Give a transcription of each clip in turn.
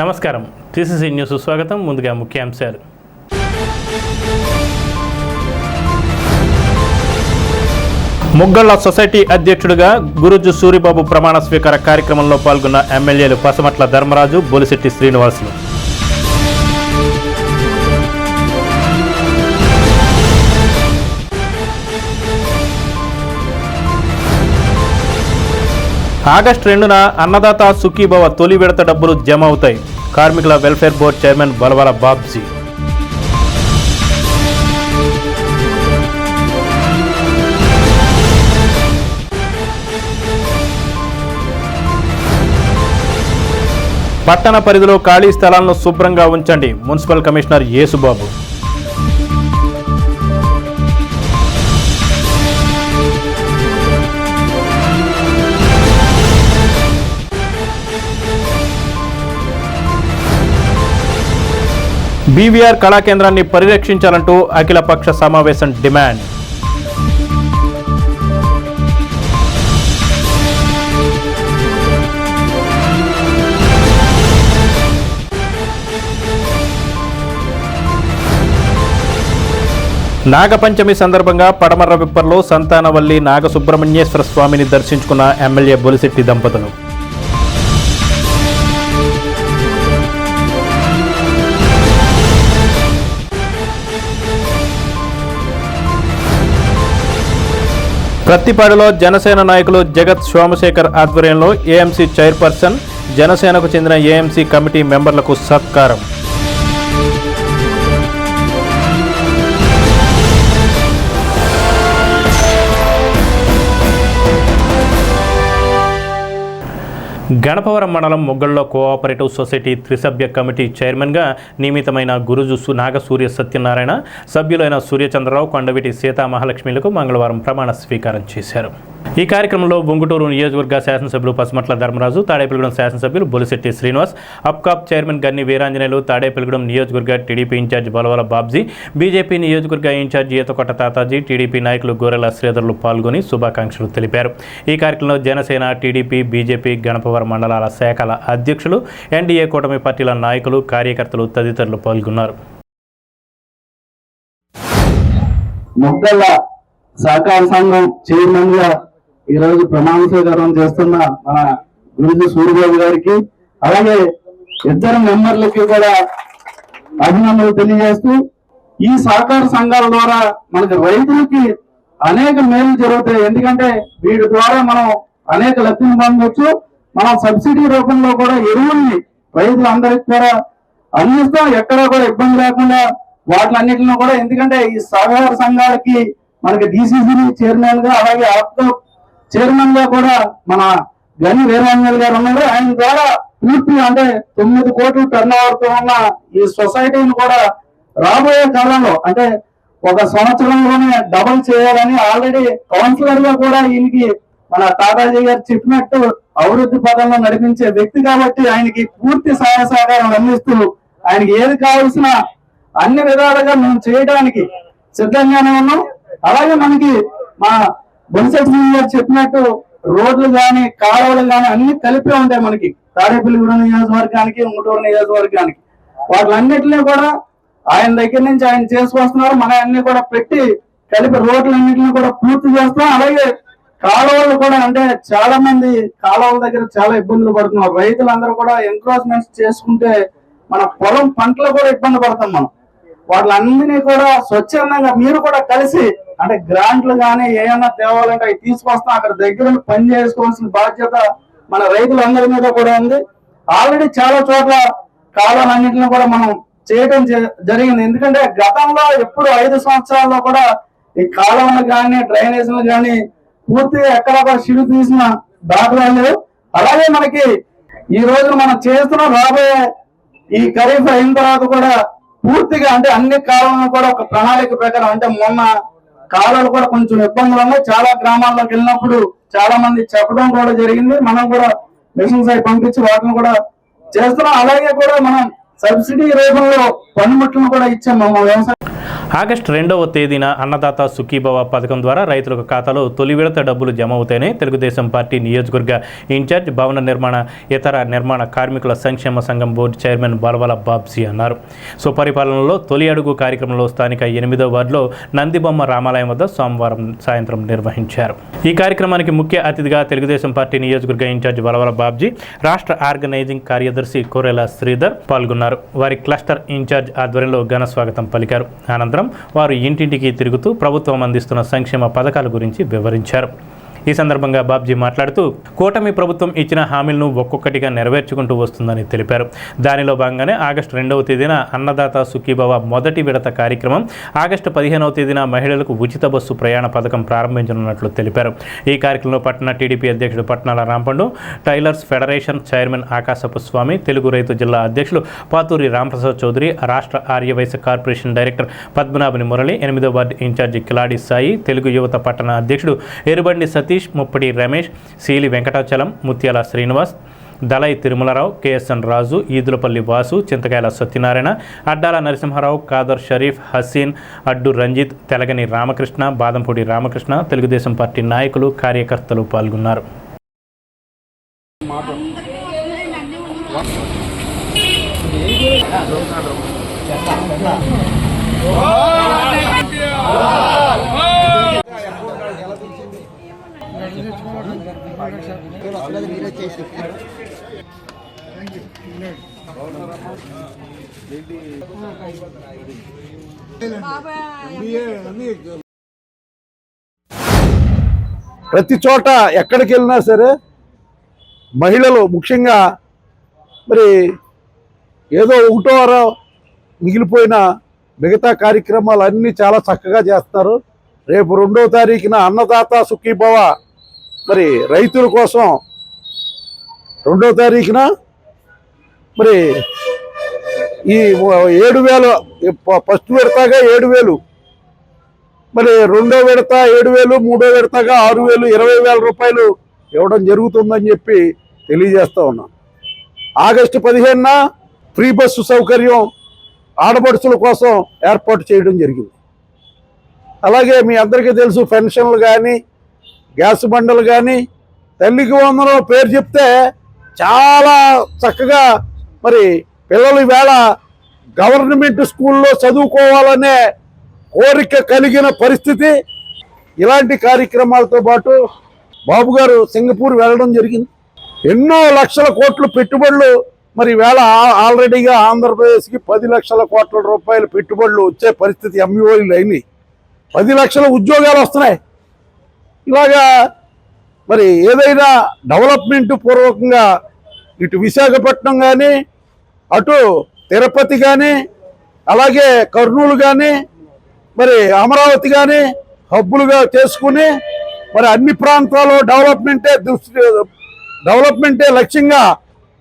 నమస్కారం, TCC news స్వాగతం. ముందుగా ముఖ్యాంశాలు. ముగ్గళ్ల సొసైటీ అధ్యక్షుడిగా గురుజు సూరిబాబు ప్రమాణ స్వీకార కార్యక్రమంలో పాల్గొన్న ఎమ్మెల్యేలు పసమట్ల ధర్మరాజు, బొలిశెట్టి శ్రీనివాసులు. ఆగస్టు 2న అన్నదాత సుఖీభవ తొలి విడత డబ్బులు జమ అవుతాయి. కార్మికుల వెల్ఫేర్ బోర్డు చైర్మన్ బలవాల బాబ్జీ. పట్టణ పరిధిలో ఖాళీ స్థలాలను శుభ్రంగా ఉంచండి, మున్సిపల్ కమిషనర్ యేసుబాబు. బీవీఆర్ కళాకేంద్రాన్ని పరిరక్షించాలంటూ అఖిలపక్ష సమావేశం డిమాండ్. నాగపంచమి సందర్భంగా పడమర్ర విప్పర్లో సంతానవల్లి నాగసుబ్రహ్మణ్యేశ్వర స్వామిని దర్శించుకున్న ఎమ్మెల్యే బొలిశెట్టి దంపతులు. ప్రత్తిపాడులో జనసేన నాయకులు జగత్ సోమశేఖర్ ఆధ్వర్యంలో ఏఎంసీ చైర్పర్సన్, జనసేనకు చెందిన ఏఎంసీ కమిటీ మెంబర్లకు సత్కారం. గణపవరం మండలం ముగ్గళ్లో కోఆపరేటివ్ సొసైటీ త్రిసభ్య కమిటీ చైర్మన్గా నియమితమైన గురుజు నాగసూర్య సత్యనారాయణ, సభ్యులైన సూర్యచంద్రరావు, కొండవీటి సీతామహాలక్ష్మిలకు మంగళవారం ప్రమాణ స్వీకారం చేశారు. ఈ కార్యక్రమంలో బొంగుటూరు నియోజకవర్గ శాసనసభ్యులు పసమట్ల ధర్మరాజు, తాడేపల్లిగూడెం శాసనసభ్యులు బొలిశెట్టి శ్రీనివాస్, అప్కాప్ చైర్మన్ గన్ని వీరాంజనేయులు, తాడేపల్లిగూడెం నియోజకవర్గ టీడీపీ ఇన్ఛార్జి బలవాల బాబ్జీ, బీజేపీ నియోజకవర్గ ఇన్ఛార్జి ఈతకొట్ట తాతాజీ, టీడీపీ నాయకులు గోరెల శ్రీధరులు పాల్గొని శుభాకాంక్షలు తెలిపారు. ఈ కార్యక్రమంలో జనసేన, టీడీపీ, బీజేపీ, గణపవరం మండలాల శాఖల అధ్యక్షులు, ఎన్డీఏ కూటమి పార్టీల నాయకులు, కార్యకర్తలు తదితరులు పాల్గొన్నారు. ముగ్గళ్ల సహకార సంఘం చైర్మన్ గా ఈరోజు ప్రమాణ స్వీకారం చేస్తున్న మన గురుజు సూరిబాబు గారికి, అలాగే ఇద్దరు మెంబర్లకి కూడా అభినందనలు తెలియజేస్తూ, ఈ సహకార సంఘాల ద్వారా మనకి రైతులకి అనేక మేలు జరుగుతాయి. ఎందుకంటే వీటి ద్వారా మనం అనేక లబ్ధిని పొందవచ్చు. మనం సబ్సిడీ రూపంలో కూడా ఎరువుల్ని రైతులందరికీ కూడా అందిస్తాం, ఎక్కడా కూడా ఇబ్బంది లేకుండా వాటిలన్నింటిలో కూడా. ఎందుకంటే ఈ సహకార సంఘాలకి మనకి డిసిసి చైర్మన్ గా, అలాగే ఆప్కో చైర్మన్ గా కూడా మన గని వీరాంజనేయులు గారు ఉన్నారు. ఆయన ద్వారా పూర్తిగా అంటే 9 కోట్ల టర్న్ ఓవర్ తో ఉన్న ఈ సొసైటీని కూడా రాబోయే కాలంలో అంటే 1 సంవత్సరంలోనే డబుల్ చేయాలని ఆల్రెడీ కౌన్సిలర్ గా కూడా ఈయనకి మన తాతాజీ గారు చెప్పినట్టు అభివృద్ధి పదంలో నడిపించే వ్యక్తి కాబట్టి ఆయనకి పూర్తి సహాయ సహకారం అందిస్తూ ఆయనకి ఏది కావాల్సిన అన్ని విధాలుగా మేము చేయడానికి సిద్ధంగానే ఉన్నాం. అలాగే మనకి మా బొలిశెట్టి గారు చెప్పినట్టు రోడ్లు కానీ, కాలువలు కానీ అన్ని కలిపే ఉంటాయి మనకి తాడేపల్లిగూడెం నియోజకవర్గానికి, ఉంగుటూరు నియోజకవర్గానికి. వాటిలన్నింటినీ కూడా ఆయన దగ్గర నుంచి ఆయన చేసుకొస్తున్నారు. మన అన్ని కూడా పెట్టి కలిపి రోడ్లన్నింటినీ కూడా పూర్తి చేస్తాం. అలాగే కాలువలు కూడా అంటే చాలా మంది కాలువల దగ్గర చాలా ఇబ్బందులు పడుతున్నారు. రైతులందరూ కూడా ఎంక్రోచ్మెంట్స్ చేసుకుంటే మన పొలం పంటలు కూడా ఇబ్బంది పడతాం మనం. వాటిలన్నీ కూడా స్వచ్ఛందంగా మీరు కూడా కలిసి అంటే గ్రాంట్లు కానీ ఏమన్నా తేవాలంటే అవి తీసుకొస్తాం. అక్కడ దగ్గర పని చేసుకోవాల్సిన బాధ్యత మన రైతులందరి మీద కూడా ఉంది. ఆల్రెడీ చాలా చోట్ల కాలువలన్నింటినీ కూడా మనం చేయడం జరిగింది. ఎందుకంటే గతంలో ఎప్పుడు 5 సంవత్సరాల్లో కూడా ఈ కాలువలు కానీ, డ్రైనేజీలు కానీ పూర్తిగా ఎక్కడ కూడా షిడు తీసిన దాఖలాలు. అలాగే మనకి ఈ రోజు మనం చేస్తున్న రాబోయే ఈ ఖరీఫ్ అయిన తర్వాత కూడా పూర్తిగా అంటే అన్ని కాలువలను కూడా ఒక ప్రణాళిక ప్రకారం అంటే మొన్న కాలువలు కూడా కొంచెం ఇబ్బందులు ఉన్నాయి. చాలా గ్రామాల్లోకి వెళ్ళినప్పుడు చాలా మంది చెప్పడం కూడా జరిగింది. మనం కూడా మిషన్స్ అవి పంపించి వాటిని కూడా చేస్తున్నాం. అలాగే కూడా మనం సబ్సిడీ రూపంలో పనిముట్లను కూడా ఇచ్చాం. వ్యవసాయం ఆగస్టు 2వ తేదీన అన్నదాత సుఖీభవ పథకం ద్వారా రైతులకు ఖాతాలో తొలి విడత డబ్బులు జమ అవుతాయని తెలుగుదేశం పార్టీ నియోజకవర్గ ఇన్ఛార్జ్ భవన నిర్మాణ ఇతర నిర్మాణ కార్మికుల సంక్షేమ సంఘం బోర్డు చైర్మన్ బలవల బాబ్జీ అన్నారు. సుపరిపాలనలో తొలి అడుగు కార్యక్రమంలో స్థానిక 8వ వార్డులో నందిబొమ్మ రామాలయం వద్ద సోమవారం సాయంత్రం నిర్వహించారు. ఈ కార్యక్రమానికి ముఖ్య అతిథిగా తెలుగుదేశం పార్టీ నియోజకవర్గ ఇన్ఛార్జ్ బలవల బాబ్జీ, రాష్ట్ర ఆర్గనైజింగ్ కార్యదర్శి కోరెల శ్రీధర్ పాల్గొన్నారు. వారి క్లస్టర్ ఇన్ఛార్జ్ ఆధ్వర్యంలో ఘన స్వాగతం పలికారు. అనంతరం వారు ఇంటింటికి తిరుగుతూ ప్రభుత్వం అందిస్తున్న సంక్షేమ పథకాల గురించి వివరించారు. ఈ సందర్భంగా బాబ్జీ మాట్లాడుతూ కూటమి ప్రభుత్వం ఇచ్చిన హామీలను ఒక్కొక్కటిగా నెరవేర్చుకుంటూ వస్తుందని తెలిపారు. దానిలో భాగంగానే ఆగస్టు 2వ తేదీన అన్నదాత సుఖీభవ మొదటి విడత కార్యక్రమం, ఆగస్టు 15వ తేదీన మహిళలకు ఉచిత బస్సు ప్రయాణ పథకం ప్రారంభించనున్నట్లు తెలిపారు. ఈ కార్యక్రమంలో పట్టణ టీడీపీ అధ్యక్షుడు పట్నాల రాంపండు, టైలర్స్ ఫెడరేషన్ చైర్మన్ ఆకాశపు స్వామి, తెలుగు రైతు జిల్లా అధ్యక్షులు పాతూరి రాంప్రసాద్ చౌదరి, రాష్ట్ర ఆర్యవైశ్య కార్పొరేషన్ డైరెక్టర్ పద్మనాభని మురళి, 8వ వార్డు ఇన్ఛార్జి కిలాడి సాయి, తెలుగు యువత పట్టణ అధ్యక్షుడు ఎరుబండి సతీష్, ముప్పటి రమేష్, సీలి వెంకటాచలం, ముత్యాల శ్రీనివాస్, దళై తిరుమలరావు, కేఎస్ఎన్ రాజు, ఈదులపల్లి వాసు, చింతకాయల సత్యనారాయణ, అడ్డాల నరసింహారావు, కాదర్ షరీఫ్, హసీన్, అడ్డు రంజిత్, తెలగని రామకృష్ణ, బాదంపూడి రామకృష్ణ, తెలుగుదేశం పార్టీ నాయకులు, కార్యకర్తలు పాల్గొన్నారు. ప్రతి చోట ఎక్కడికి వెళ్ళినా సరే మహిళలు ముఖ్యంగా మరి ఏదో ఒకటో వారో మిగిలిపోయిన మిగతా కార్యక్రమాలు అన్నీ చాలా చక్కగా చేస్తున్నారు. రేపు 2వ తారీఖున అన్నదాత సుఖీభవ మరి రైతుల కోసం 2వ తారీఖున మరి ఈ 7,000 ఫస్ట్ విడతగా 7,000, మరి 2వ విడత 7,000, 3వ విడతగా 6,000, 20,000 రూపాయలు ఇవ్వడం జరుగుతుందని చెప్పి తెలియజేస్తా ఉన్నాం. ఆగస్టు 15న ఫ్రీ బస్సు సౌకర్యం ఆడపడుచుల కోసం ఏర్పాటు చేయడం జరిగింది. అలాగే మీ అందరికీ తెలుసు, పెన్షన్లు కానీ, గ్యాస్ బండలు కానీ, తల్లికి వందనం పేరు చెప్తే చాలా చక్కగా మరి పిల్లలు ఈవేళ గవర్నమెంట్ స్కూల్లో చదువుకోవాలనే కోరిక కలిగిన పరిస్థితి. ఇలాంటి కార్యక్రమాలతో పాటు బాబు గారు సింగపూర్ వెళ్ళడం జరిగింది. ఎన్నో లక్షల కోట్ల పెట్టుబడులు మరి ఈవేళ ఆల్రెడీగా ఆంధ్రప్రదేశ్కి 10 లక్షల కోట్ల రూపాయల పెట్టుబడులు వచ్చే పరిస్థితి ఎంఈఓలు అయినాయి. 10 లక్షల ఉద్యోగాలు వస్తున్నాయి. ఇలాగా మరి ఏదైనా డెవలప్మెంట్ పూర్వకంగా ఇటు విశాఖపట్నం కానీ, అటు తిరుపతి కానీ, అలాగే కర్నూలు కానీ, మరి అమరావతి కానీ హబ్బులుగా చేసుకుని మరి అన్ని ప్రాంతాల్లో డెవలప్మెంటే లక్ష్యంగా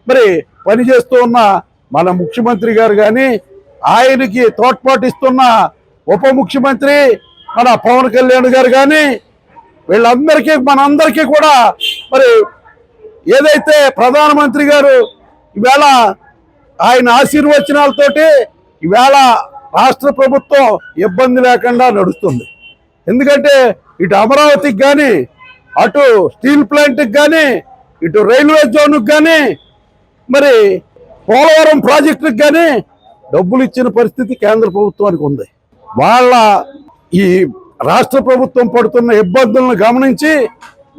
మరి పనిచేస్తూ ఉన్న మన ముఖ్యమంత్రి గారు కానీ, ఆయనకి తోడ్పాటిస్తున్న ఉప ముఖ్యమంత్రి మన పవన్ కళ్యాణ్ గారు కానీ, వీళ్ళందరికీ మనందరికీ కూడా మరి ఏదైతే ప్రధానమంత్రి గారు ఈవేళ ఆయన ఆశీర్వచనాలతోటి ఈవేళ రాష్ట్ర ప్రభుత్వం ఇబ్బంది లేకుండా నడుస్తుంది. ఎందుకంటే ఇటు అమరావతికి కానీ, అటు స్టీల్ ప్లాంట్కి కానీ, ఇటు రైల్వే జోన్కి కానీ, మరి పోలవరం ప్రాజెక్టుకి కానీ డబ్బులు ఇచ్చిన పరిస్థితి కేంద్ర ప్రభుత్వానికి ఉంది. వాళ్ళ ఈ రాష్ట్ర ప్రభుత్వం పడుతున్న ఇబ్బందులను గమనించి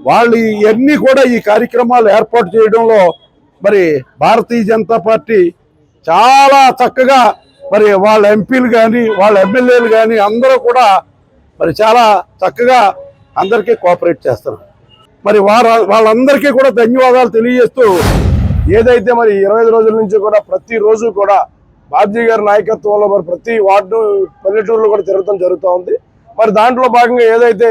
వాళ్ళు ఇవన్నీ కూడా ఈ కార్యక్రమాలు ఏర్పాటు చేయడంలో మరి భారతీయ జనతా పార్టీ చాలా చక్కగా మరి వాళ్ళ ఎంపీలు కానీ, వాళ్ళ ఎమ్మెల్యేలు కానీ అందరూ కూడా మరి చాలా చక్కగా అందరికీ కోఆపరేట్ చేస్తారు. మరి వాళ్ళందరికీ కూడా ధన్యవాదాలు తెలియజేస్తూ, ఏదైతే మరి 25 రోజుల నుంచి కూడా ప్రతిరోజు కూడా బాబ్జీ గారి నాయకత్వంలో మరి ప్రతి వార్డు పల్లెటూరులో కూడా తిరగడం జరుగుతూ ఉంది. మరి దాంట్లో భాగంగా ఏదైతే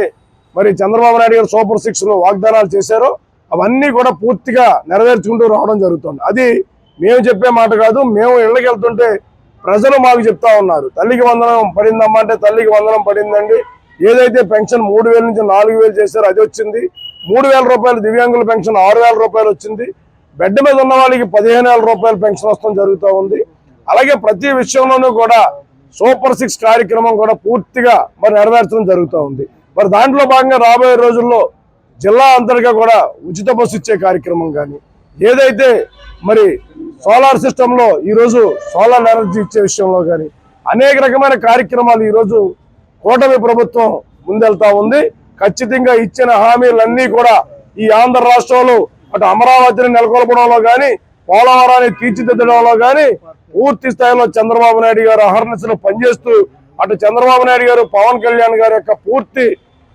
మరి చంద్రబాబు నాయుడు గారు సూపర్ 6లో వాగ్దానాలు చేశారో అవన్నీ కూడా పూర్తిగా నెరవేర్చుకుంటూ రావడం జరుగుతుంది. అది మేము చెప్పే మాట కాదు. మేము ఇళ్ళకి వెళ్తుంటే ప్రజలు మాకు చెప్తా ఉన్నారు, తల్లికి వందనం పడిందమ్మా అంటే తల్లికి వందనం పడిందండి. ఏదైతే పెన్షన్ 3,000 నుంచి 4,000 చేశారో అది వచ్చింది. 3,000 రూపాయలు దివ్యాంగుల పెన్షన్ 6,000 రూపాయలు వచ్చింది. బెడ్ మీద ఉన్న వాళ్ళకి 15,000 రూపాయల పెన్షన్ వస్తడం జరుగుతూ ఉంది. అలాగే ప్రతి విషయంలోనూ కూడా సూపర్ 6 కార్యక్రమం కూడా పూర్తిగా మరి నెరవేర్చడం జరుగుతూ ఉంది. మరి దాంట్లో భాగంగా రాబోయే రోజుల్లో జిల్లా అంతటిగా కూడా ఉచిత బస్సు ఇచ్చే కార్యక్రమం కానీ, ఏదైతే మరి సోలార్ సిస్టంలో ఈరోజు సోలార్ ఎనర్జీ ఇచ్చే విషయంలో కానీ అనేక రకమైన కార్యక్రమాలు ఈరోజు కూటమి ప్రభుత్వం ముందెళ్తా ఉంది. ఖచ్చితంగా ఇచ్చిన హామీలన్నీ కూడా ఈ ఆంధ్ర రాష్ట్రంలో అటు అమరావతిని నెలకొల్పడంలో కానీ, పోలవరాన్ని తీర్చిదిద్దడంలో కానీ పూర్తి స్థాయిలో చంద్రబాబు నాయుడు గారు అహర్నిశలు పనిచేస్తూ, అటు చంద్రబాబు నాయుడు గారు, పవన్ కళ్యాణ్ గారి యొక్క పూర్తి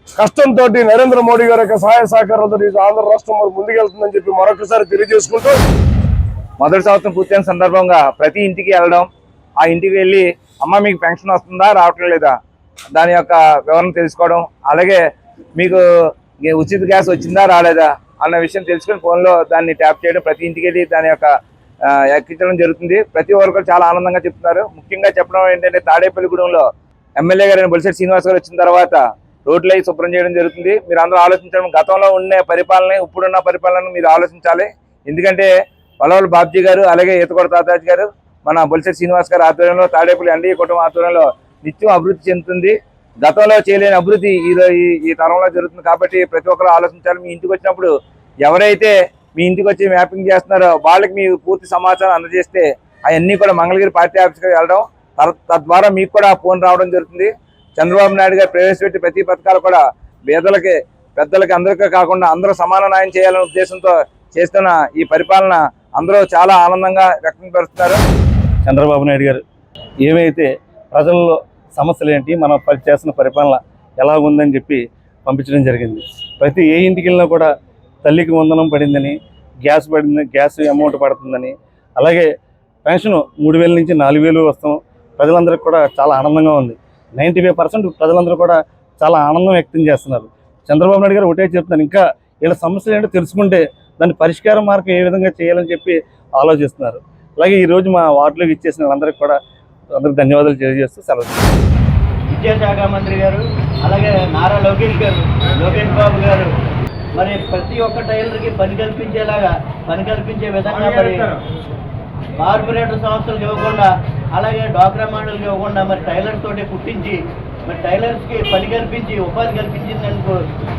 కష్టంతో, నరేంద్ర మోడీ గారి యొక్క సహాయ సహకారాలతో ఆంధ్ర రాష్ట్రం మరి ముందుకెళ్తుందని చెప్పి మరొకసారి తెలియజేసుకుంటూ, మొదటి సంవత్సరం పూర్తయిన సందర్భంగా ప్రతి ఇంటికి వెళ్ళడం, ఆ ఇంటికి వెళ్ళి అమ్మ మీకు పెన్షన్ వస్తుందా రావటం లేదా దాని యొక్క వివరణ తెలుసుకోవడం, అలాగే మీకు ఉచిత గ్యాస్ వచ్చిందా రాలేదా అన్న విషయం తెలుసుకొని ఫోన్లో దాన్ని ట్యాప్ చేయడం, ప్రతి ఇంటికి వెళ్ళి దాని యొక్క ఎక్కించడం జరుగుతుంది. ప్రతి ఒక్కరు కూడా చాలా ఆనందంగా చెప్తున్నారు. ముఖ్యంగా చెప్పడం ఏంటంటే తాడేపల్లిగూడెంలో ఎమ్మెల్యే గారు బొలిశెట్టి శ్రీనివాస్ గారు వచ్చిన తర్వాత రోడ్లు అవి శుభ్రం చేయడం జరుగుతుంది. మీరు అందరూ ఆలోచించడం, గతంలో ఉండే పరిపాలన ఇప్పుడున్న పరిపాలన మీరు ఆలోచించాలి. ఎందుకంటే వలవల బాబ్జీ గారు అలాగే ఈతకొడ తాతాజీ గారు మన బొలిశెట్టి శ్రీనివాస్ గారు ఆధ్వర్యంలో తాడేపల్లి ఎన్డీఏ కుటుంబం ఆధ్వర్యంలో నిత్యం అభివృద్ధి చెందుతుంది. గతంలో చేయలేని అభివృద్ధి ఈ తరంలో జరుగుతుంది. కాబట్టి ప్రతి ఒక్కరు ఆలోచించాలి. మీ ఇంటికి వచ్చినప్పుడు ఎవరైతే మీ ఇంటికి వచ్చి మ్యాపింగ్ చేస్తున్నారో వాళ్ళకి మీ పూర్తి సమాచారం అందజేస్తే అవన్నీ కూడా మంగళగిరి పార్టీ ఆఫీస్కి వెళ్ళడం, తద్వారా మీకు కూడా ఫోన్ రావడం జరుగుతుంది. చంద్రబాబు నాయుడు గారు ప్రవేశపెట్టి ప్రతి పథకాలు కూడా పేదలకి, పెద్దలకి, అందరికీ కాకుండా అందరూ సమాన న్యాయం చేయాలనే ఉద్దేశంతో చేస్తున్న ఈ పరిపాలన అందరూ చాలా ఆనందంగా వ్యక్తపరుస్తున్నారు. చంద్రబాబు నాయుడు గారు ఏవైతే ప్రజల్లో సమస్యలు ఏంటి, మనం చేస్తున్న పరిపాలన ఎలా ఉందని చెప్పి పంపించడం జరిగింది. ప్రతి ఏ ఇంటికి వెళ్ళినా కూడా తల్లికి వందనం పడిందని, గ్యాస్ పడింది, గ్యాస్ అమౌంట్ పడుతుందని, అలాగే పెన్షన్ 3,000 నుంచి 4,000 వస్తాం. ప్రజలందరికీ కూడా చాలా ఆనందంగా ఉంది. 95% ప్రజలందరూ కూడా చాలా ఆనందం వ్యక్తం చేస్తున్నారు. చంద్రబాబు నాయుడు గారు ఒకటే చెప్తున్నారు, ఇంకా వీళ్ళ సమస్యలు ఏంటో తెలుసుకుంటే దాని పరిష్కార మార్గం ఏ విధంగా చేయాలని చెప్పి ఆలోచిస్తున్నారు. అలాగే ఈరోజు మా వార్డులోకి ఇచ్చేసిన వాళ్ళందరికీ కూడా అందరికి ధన్యవాదాలు తెలియజేస్తూ సెలవు. విద్యాశాఖ మంత్రి గారు, అలాగే నారా లోకేష్ బాబు గారు మరి ప్రతి ఒక్క టైలర్కి పని కల్పించే విధంగా మరి కార్పొరేటర్ సంస్థలకు ఇవ్వకుండా, అలాగే డ్వాక్రా మండలికి ఇవ్వకుండా మరి టైలర్స్ తోటి కుట్టించి మరి టైలర్స్కి పని కల్పించి ఉపాధి కల్పించినందుకు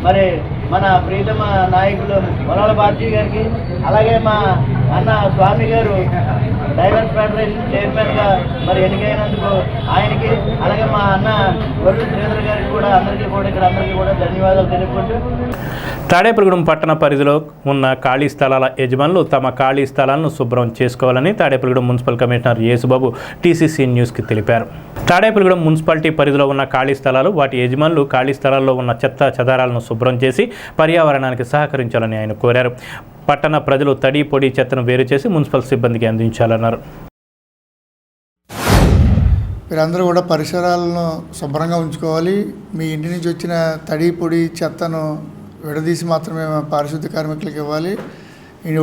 మరి మన ప్రీతమ నాయకులు వలవల బాబ్జీ గారికి, అలాగే మా అన్న స్వామి గారు టైలర్స్ ఫెడరేషన్ చైర్మన్గా మరి ఎన్నికైనందుకు ఆయనకి, అలాగే మా అన్న వరుణ్ శ్రీధర్ గారికి కూడా అందరికీ కూడా ధన్యవాదాలు తెలుపుకుంటూ, తాడేపల్లిగూడెం పట్టణ పరిధిలో ఉన్న ఖాళీ స్థలాల యజమానులు తమ ఖాళీ స్థలాలను శుభ్రం చేసుకోవాలని Tadepalligudem municipal commissioner Yesubabu TCC న్యూస్కి తెలిపారు. తాడేపల్లిగూడెం మున్సిపాలిటీ పరిధిలో ఉన్న ఖాళీ స్థలాలు, వాటి యజమానులు ఖాళీ స్థలాల్లో ఉన్న చెత్త చెదారాలను శుభ్రం చేసి పర్యావరణానికి సహకరించాలని ఆయన కోరారు. పట్టణ ప్రజలు తడి పొడి చెత్తను వేరు చేసి మున్సిపల్ సిబ్బందికి అందించాలన్నారు. మీరందరూ కూడా పరిసరాలను శుభ్రంగా ఉంచుకోవాలి. మీ ఇంటి నుంచి వచ్చిన తడి పొడి చెత్తను విడదీసి మాత్రమే పారిశుద్ధ్య కార్మికులకు ఇవ్వాలి.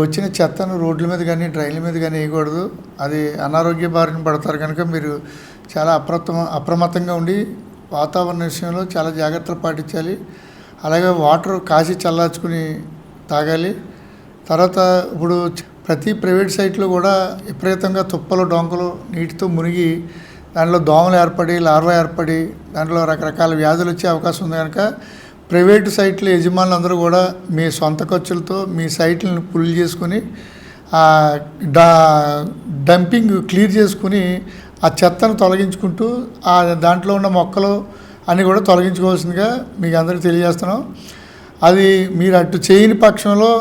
వచ్చిన చెత్తను రోడ్ల మీద కానీ డ్రైన్ల మీద కానీ వేయకూడదు. అది అనారోగ్య బారిన పడతారు. కనుక మీరు చాలా అప్రమత్తంగా ఉండి వాతావరణ విషయంలో చాలా జాగ్రత్తలు పాటించాలి. అలాగే వాటర్ కాసి చల్లార్చుకుని తాగాలి. తర్వాత ఇప్పుడు ప్రతి ప్రైవేట్ సైట్లో కూడా విపరీతంగా తుప్పలు డొంకలు నీటితో మునిగి దాంట్లో దోమలు ఏర్పడి, లార్వా ఏర్పడి దాంట్లో రకరకాల వ్యాధులు వచ్చే అవకాశం ఉంది. కనుక ప్రైవేటు సైట్ల యజమానులు అందరూ కూడా మీ సొంత ఖర్చులతో మీ సైట్లను ఫుల్ చేసుకుని డంపింగ్ క్లియర్ చేసుకుని ఆ చెత్తను తొలగించుకుంటూ దాంట్లో ఉన్న మొక్కలు అన్నీ కూడా తొలగించుకోవాల్సిందిగా మీకు అందరికీ తెలియజేస్తున్నాం. అది మీరు అటు చేయని పక్షంలో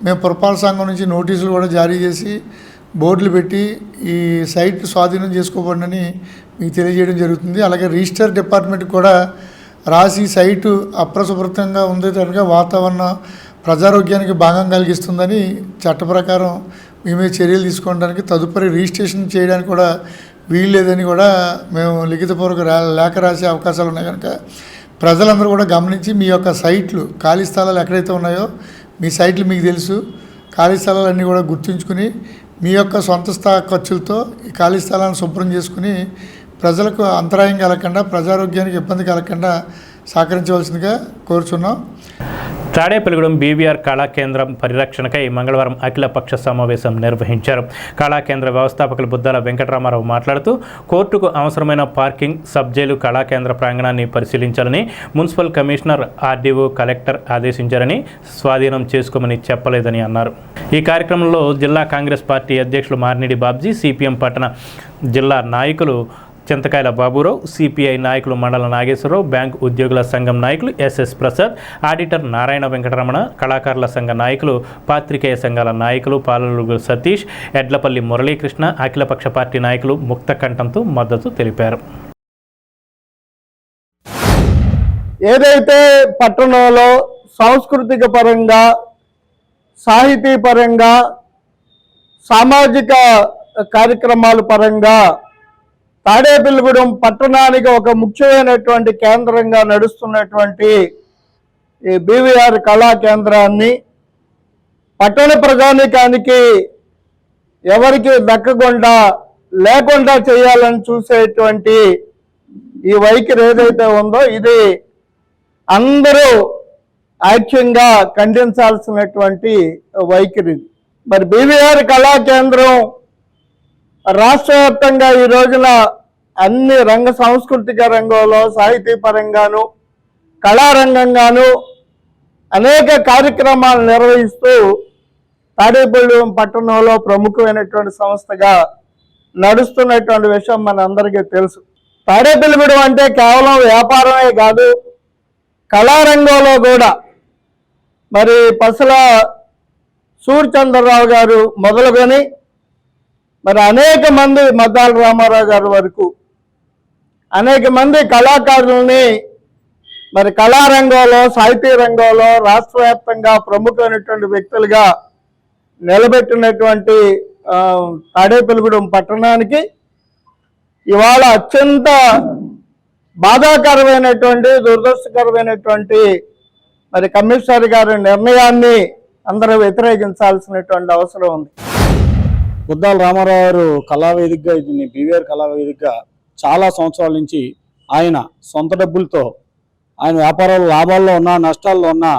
మేము పురపాలక సంఘం నుంచి నోటీసులు కూడా జారీ చేసి బోర్డులు పెట్టి ఈ సైట్ స్వాధీనం చేసుకోబడినని మీకు తెలియజేయడం జరుగుతుంది. అలాగే రిజిస్టర్ డిపార్ట్మెంట్కి కూడా రాసి సైటు అప్రశుభ్రంగా ఉంది కనుక వాతావరణ ప్రజారోగ్యానికి భాగం కలిగిస్తుందని చట్ట ప్రకారం మేమే చర్యలు తీసుకోవడానికి తదుపరి రిజిస్ట్రేషన్ చేయడానికి కూడా వీలు లేదని కూడా మేము లిఖితపూర్వక లేఖ రాసే అవకాశాలు ఉన్నాయి. కనుక ప్రజలందరూ కూడా గమనించి మీ యొక్క సైట్లు ఖాళీ స్థలాలు ఎక్కడైతే ఉన్నాయో మీ సైట్లు మీకు తెలుసు, ఖాళీ స్థలాలన్నీ కూడా గుర్తుంచుకుని మీ యొక్క సొంత ఖర్చులతో ఈ ఖాళీ స్థలాలను శుభ్రం చేసుకుని ప్రజలకు అంతరాయం కలగకుండా, ప్రజారోగ్యానికి ఇబ్బంది కలగకుండా సహకరించవలసిందిగా కోరుచున్నాం. తాడేపల్లిగూడెం బీవీఆర్ కళాకేంద్రం పరిరక్షణకై మంగళవారం అఖిలపక్ష సమావేశం నిర్వహించారు. కళాకేంద్ర వ్యవస్థాపకులు బుద్దాల వెంకటరామారావు మాట్లాడుతూ కోర్టుకు అవసరమైన పార్కింగ్, సబ్ జైలు, కళాకేంద్ర ప్రాంగణాన్ని పరిశీలించాలని మున్సిపల్ కమిషనర్, ఆర్డీఓ, కలెక్టర్ ఆదేశించారని, స్వాధీనం చేసుకోమని చెప్పలేదని అన్నారు. ఈ కార్యక్రమంలో జిల్లా కాంగ్రెస్ పార్టీ అధ్యక్షులు మార్నిడి బాబ్జీ, సిపిఎం పట్టణ జిల్లా నాయకులు చింతకాయల బాబురావు, సిపిఐ నాయకులు మండల నాగేశ్వరరావు, బ్యాంక్ ఉద్యోగుల సంఘం నాయకులు ఎస్ఎస్ ప్రసాద్, ఆడిటర్ నారాయణ వెంకటరమణ, కళాకారుల సంఘ నాయకులు, పాత్రికేయ సంఘాల నాయకులు పాలలుగు సతీష్, ఎడ్లపల్లి మురళీకృష్ణ, అఖిలపక్ష పార్టీ నాయకులు ముక్త కంఠంతో మద్దతు తెలిపారు. ఏదైతే పట్టణంలో సాంస్కృతిక పరంగా, సాహితీ పరంగా, సామాజిక కార్యక్రమాల పరంగా తాడేపల్లిగూడెం పట్టణానికి ఒక ముఖ్యమైనటువంటి కేంద్రంగా నడుస్తున్నటువంటి ఈ బీవీఆర్ కళా కేంద్రాన్ని పట్టణ ప్రజానికానికి ఎవరికి దక్కకుండా లేకుండా చేయాలని చూసేటువంటి ఈ వైఖరి ఏదైతే ఉందో ఇది అందరూ ఐక్యంగా ఖండించాల్సినటువంటి వైఖరి. మరి బీవీఆర్ కళా కేంద్రం రాష్ట్ర వ్యాప్తంగా ఈ రోజున అన్ని సాంస్కృతిక రంగంలో, సాహితీ పరంగాను, కళారంగంగాను అనేక కార్యక్రమాలు నిర్వహిస్తూ తాడేపల్లిగూడెం పట్టణంలో ప్రముఖమైనటువంటి సంస్థగా నడుస్తున్నటువంటి విషయం మన అందరికీ తెలుసు. తాడేపల్లిగూడెం అంటే కేవలం వ్యాపారమే కాదు, కళారంగంలో కూడా మరి పసల సూర్యచంద్రరావు గారు మొదలుకొని మరి అనేక మంది, మద్దాల రామారావు గారి వరకు అనేక మంది కళాకారుల్ని మరి కళారంగంలో, సాహితీ రంగంలో రాష్ట్ర వ్యాప్తంగా ప్రముఖమైనటువంటి వ్యక్తులుగా నిలబెట్టినటువంటి తాడేపల్లిగూడెం పట్టణానికి ఇవాళ అత్యంత బాధాకరమైనటువంటి, దురదృష్టకరమైనటువంటి మరి కమిషనర్ గారి నిర్ణయాన్ని అందరూ వ్యతిరేకించాల్సినటువంటి అవసరం ఉంది. బుద్దాల రామారావు గారు కళావేదికగా, దీన్ని బీవీఆర్ కళావేదికగా చాలా సంవత్సరాల నుంచి ఆయన సొంత డబ్బులతో, ఆయన వ్యాపారాలు లాభాల్లో ఉన్నా నష్టాల్లో ఉన్నా,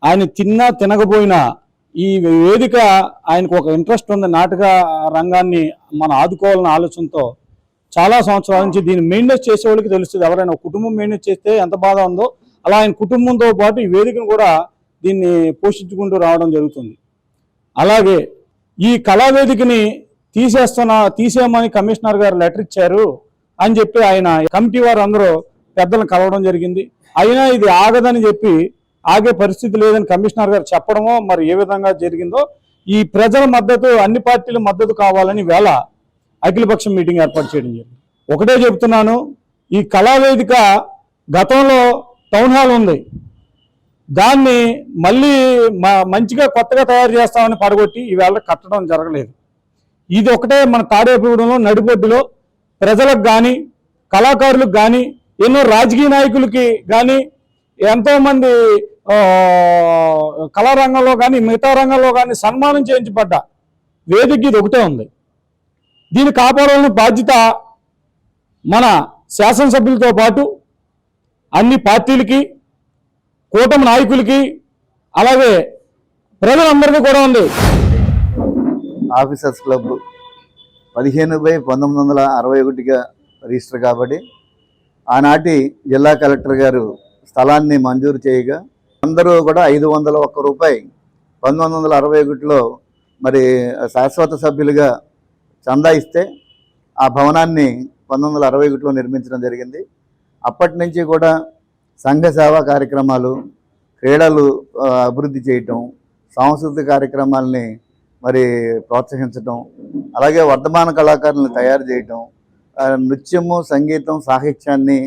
ఆయన తిన్నా తినకపోయినా ఈ వేదిక ఆయనకు ఒక ఇంట్రెస్ట్ ఉంది. నాటక రంగాన్ని మనం ఆదుకోవాలన్న ఆలోచనతో చాలా సంవత్సరాల నుంచి దీన్ని మెయింటైన్ చేసే వాళ్ళకి తెలుస్తుంది. ఎవరైనా కుటుంబం మెయింటైన్ చేస్తే ఎంత బాధ ఉందో అలా ఆయన కుటుంబంతో పాటు ఈ వేదికను కూడా దీన్ని పోషించుకుంటూ రావడం జరుగుతుంది. అలాగే ఈ కళావేదికని తీసేయమని కమిషనర్ గారు లెటర్ ఇచ్చారు అని చెప్పి ఆయన కమిటీ వారు అందరూ పెద్దలను కలవడం జరిగింది. అయినా ఇది ఆగదని చెప్పి, ఆగే పరిస్థితి లేదని కమిషనర్ గారు చెప్పడమో మరి ఏ విధంగా జరిగిందో, ఈ ప్రజల మద్దతు, అన్ని పార్టీల మద్దతు కావాలని వేళ అఖిలపక్షం మీటింగ్ ఏర్పాటు చేయడం జరిగింది. ఒకటే చెప్తున్నాను, ఈ కళావేదిక గతంలో టౌన్ హాల్ ఉంది, దాన్ని మళ్ళీ మంచిగా కొత్తగా తయారు చేస్తామని పడగొట్టి ఈవేళ కట్టడం జరగలేదు. ఇది ఒకటే మన తాడేపల్లిగూడెంలో నడిబొడ్డులో ప్రజలకు కానీ, కళాకారులకు కానీ, ఎన్నో రాజకీయ నాయకులకి కానీ, ఎంతోమంది కళారంగంలో కానీ మిగతా రంగంలో కానీ సన్మానం చేయించబడ్డ వేదిక ఇది ఒకటే ఉంది. దీన్ని కాపాడాలని బాధ్యత మన శాసనసభ్యులతో పాటు అన్ని పార్టీలకి, కూటమి నాయకులకి, అలాగే ప్రజలందరికీ కూడా ఉంది. ఆఫీసర్స్ క్లబ్ 15/1961గా రిజిస్టర్ కాబట్టి ఆనాటి జిల్లా కలెక్టర్ గారు స్థలాన్ని మంజూరు చేయగా అందరూ కూడా 501 రూపాయి 1961లో మరి శాశ్వత సభ్యులుగా చందా ఇస్తే ఆ భవనాన్ని 1961లో నిర్మించడం జరిగింది. అప్పటి నుంచి కూడా సంఘ సేవా కార్యక్రమాలు, క్రీడలు అభివృద్ధి చేయటం, సాంస్కృతిక కార్యక్రమాలని మరి ప్రోత్సహించటం, అలాగే వర్ధమాన కళాకారులను తయారు చేయటం, నృత్యము, సంగీతం, సాహిత్యాన్ని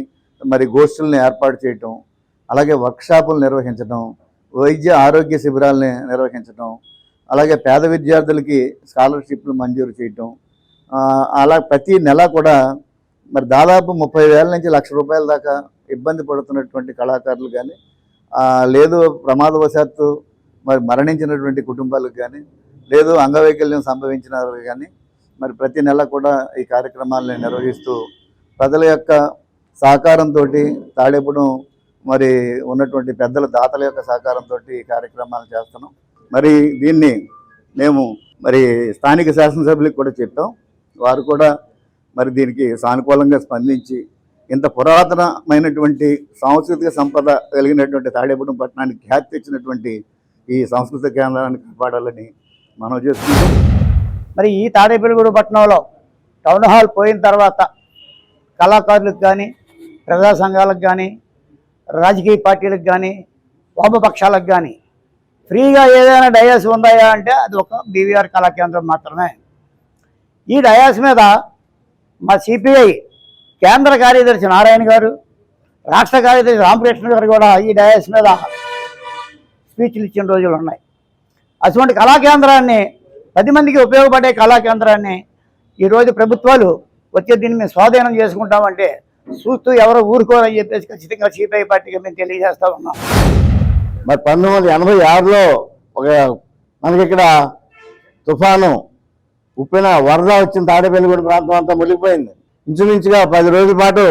మరి గోష్ఠుల్ని ఏర్పాటు చేయటం, అలాగే వర్క్షాపులు నిర్వహించటం, వైద్య ఆరోగ్య శిబిరాలని నిర్వహించటం, అలాగే పేద విద్యార్థులకి స్కాలర్షిప్లు మంజూరు చేయటం, అలా ప్రతి నెల కూడా మరి దాదాపు 30,000 నుంచి 1,00,000 రూపాయల దాకా ఇబ్బంది పడుతున్నటువంటి కళాకారులు కానీ, లేదు ప్రమాదవశాత్తు మరి మరణించినటువంటి కుటుంబాలకు కానీ, లేదు అంగవైకల్యం సంభవించిన వారికి కానీ మరి ప్రతి నెల కూడా ఈ కార్యక్రమాలను నిర్వహిస్తూ ప్రజల యొక్క సహకారంతో తాడేపల్లిగూడెం మరి ఉన్నటువంటి పెద్దల దాతల యొక్క సహకారంతో ఈ కార్యక్రమాలు చేస్తున్నాం. మరి దీన్ని మేము మరి స్థానిక శాసనసభ్యులకు కూడా చెప్పాం. వారు కూడా మరి దీనికి సానుకూలంగా స్పందించి ఇంత పురాతనమైనటువంటి సాంస్కృతిక సంపద కలిగినటువంటి తాడేపల్లి పట్టణానికి ఖ్యాతి తెచ్చినటువంటి ఈ సాంస్కృతిక కేంద్రాన్ని కాపాడాలని మనం చేసుకుంటాం. మరి ఈ తాడేపల్లిగూడ పట్టణంలో టౌన్ హాల్ పోయిన తర్వాత కళాకారులకు కానీ, ప్రజా సంఘాలకు కానీ, రాజకీయ పార్టీలకు కానీ, వామపక్షాలకు కానీ ఫ్రీగా ఏదైనా డయాస్ ఉందాయా అంటే అది ఒక బీవీఆర్ కళాకేంద్రం మాత్రమే. ఈ డయాస్ మీద మా సిపిఐ కేంద్ర కార్యదర్శి నారాయణ గారు, రాష్ట్ర కార్యదర్శి రామకృష్ణ గారు కూడా ఈ డయాస్ మీద స్పీచ్లు ఇచ్చిన రోజులు ఉన్నాయి. అటువంటి కళాకేంద్రాన్ని 10 మందికి ఉపయోగపడే కళాకేంద్రాన్ని ఈరోజు ప్రభుత్వాలు వచ్చే దీన్ని మేము స్వాధీనం చేసుకుంటామంటే చూస్తూ ఎవరో ఊరుకోరని చెప్పేసి ఖచ్చితంగా సిపిఐ పార్టీగా మేము తెలియజేస్తూ ఉన్నాం. మరి 1986లో మనకి ఇక్కడ తుఫాను ఉప్పిన వరద వచ్చిన తాడేపల్లిగూడ ప్రాంతం అంతా మునిగిపోయింది. ఇంచుమించుగా 10 రోజుల పాటు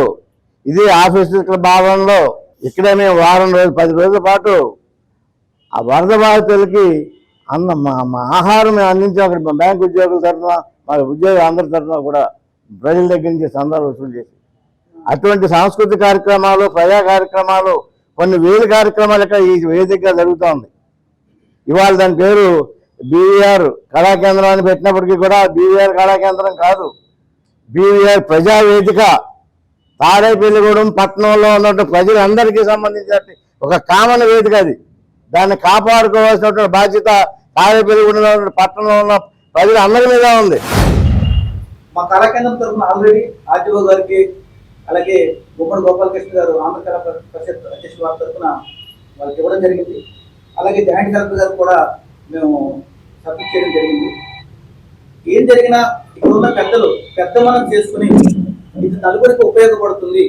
ఇదే ఆఫీసు భావనలో ఇక్కడే మేము 10 రోజుల పాటు ఆ వరద బాధితులకి మా ఆహారం మేము అందించాం. అక్కడ బ్యాంక్ ఉద్యోగుల తరఫున, మా ఉద్యోగులు అందరి తరఫున కూడా ప్రజల దగ్గర నుంచి సందాలు వసూలు చేసి అటువంటి సాంస్కృతిక కార్యక్రమాలు, ప్రజా కార్యక్రమాలు, కొన్ని వేల కార్యక్రమాలు ఇక్కడ ఈ వేదికగా జరుగుతూ ఉంది. ఇవాళ దాని పేరు బీవీఆర్ కళాకేంద్రం అని పెట్టినప్పటికీ కూడా బీవీఆర్ కళాకేంద్రం కాదు, బీవీఆర్ ప్రజావేదిక. తాడేపల్లిగూడెం పట్టణంలో ఉన్నటువంటి ప్రజలందరికీ సంబంధించిన ఒక కామన్ వేదిక అది. దాన్ని కాపాడుకోవాల్సినటువంటి బాధ్యత తాడేపల్లిగూడెంలో పట్టణంలో ఉన్న ప్రజలందరి మీద ఉంది. మా కళాకేంద్రం తరఫున ఆల్రెడీ ఆర్టీఓ గారికి, అలాగే గుమ్మడి గోపాలకృష్ణ గారు ఆంధ్ర కళా పరిషత్ అధ్యక్షుల వారి తరఫున వాళ్ళకి ఇవ్వడం జరిగింది. అలాగే జాయింట్ కలెక్టర్ గారు కూడా మేము సబ్మిట్ చేయడం జరిగింది. ఏం జరిగినా ఇక్కడ ఉన్న పెద్దలు పెద్ద మనసు చేసుకుని ఇది నలుగురికి ఉపయోగపడుతుంది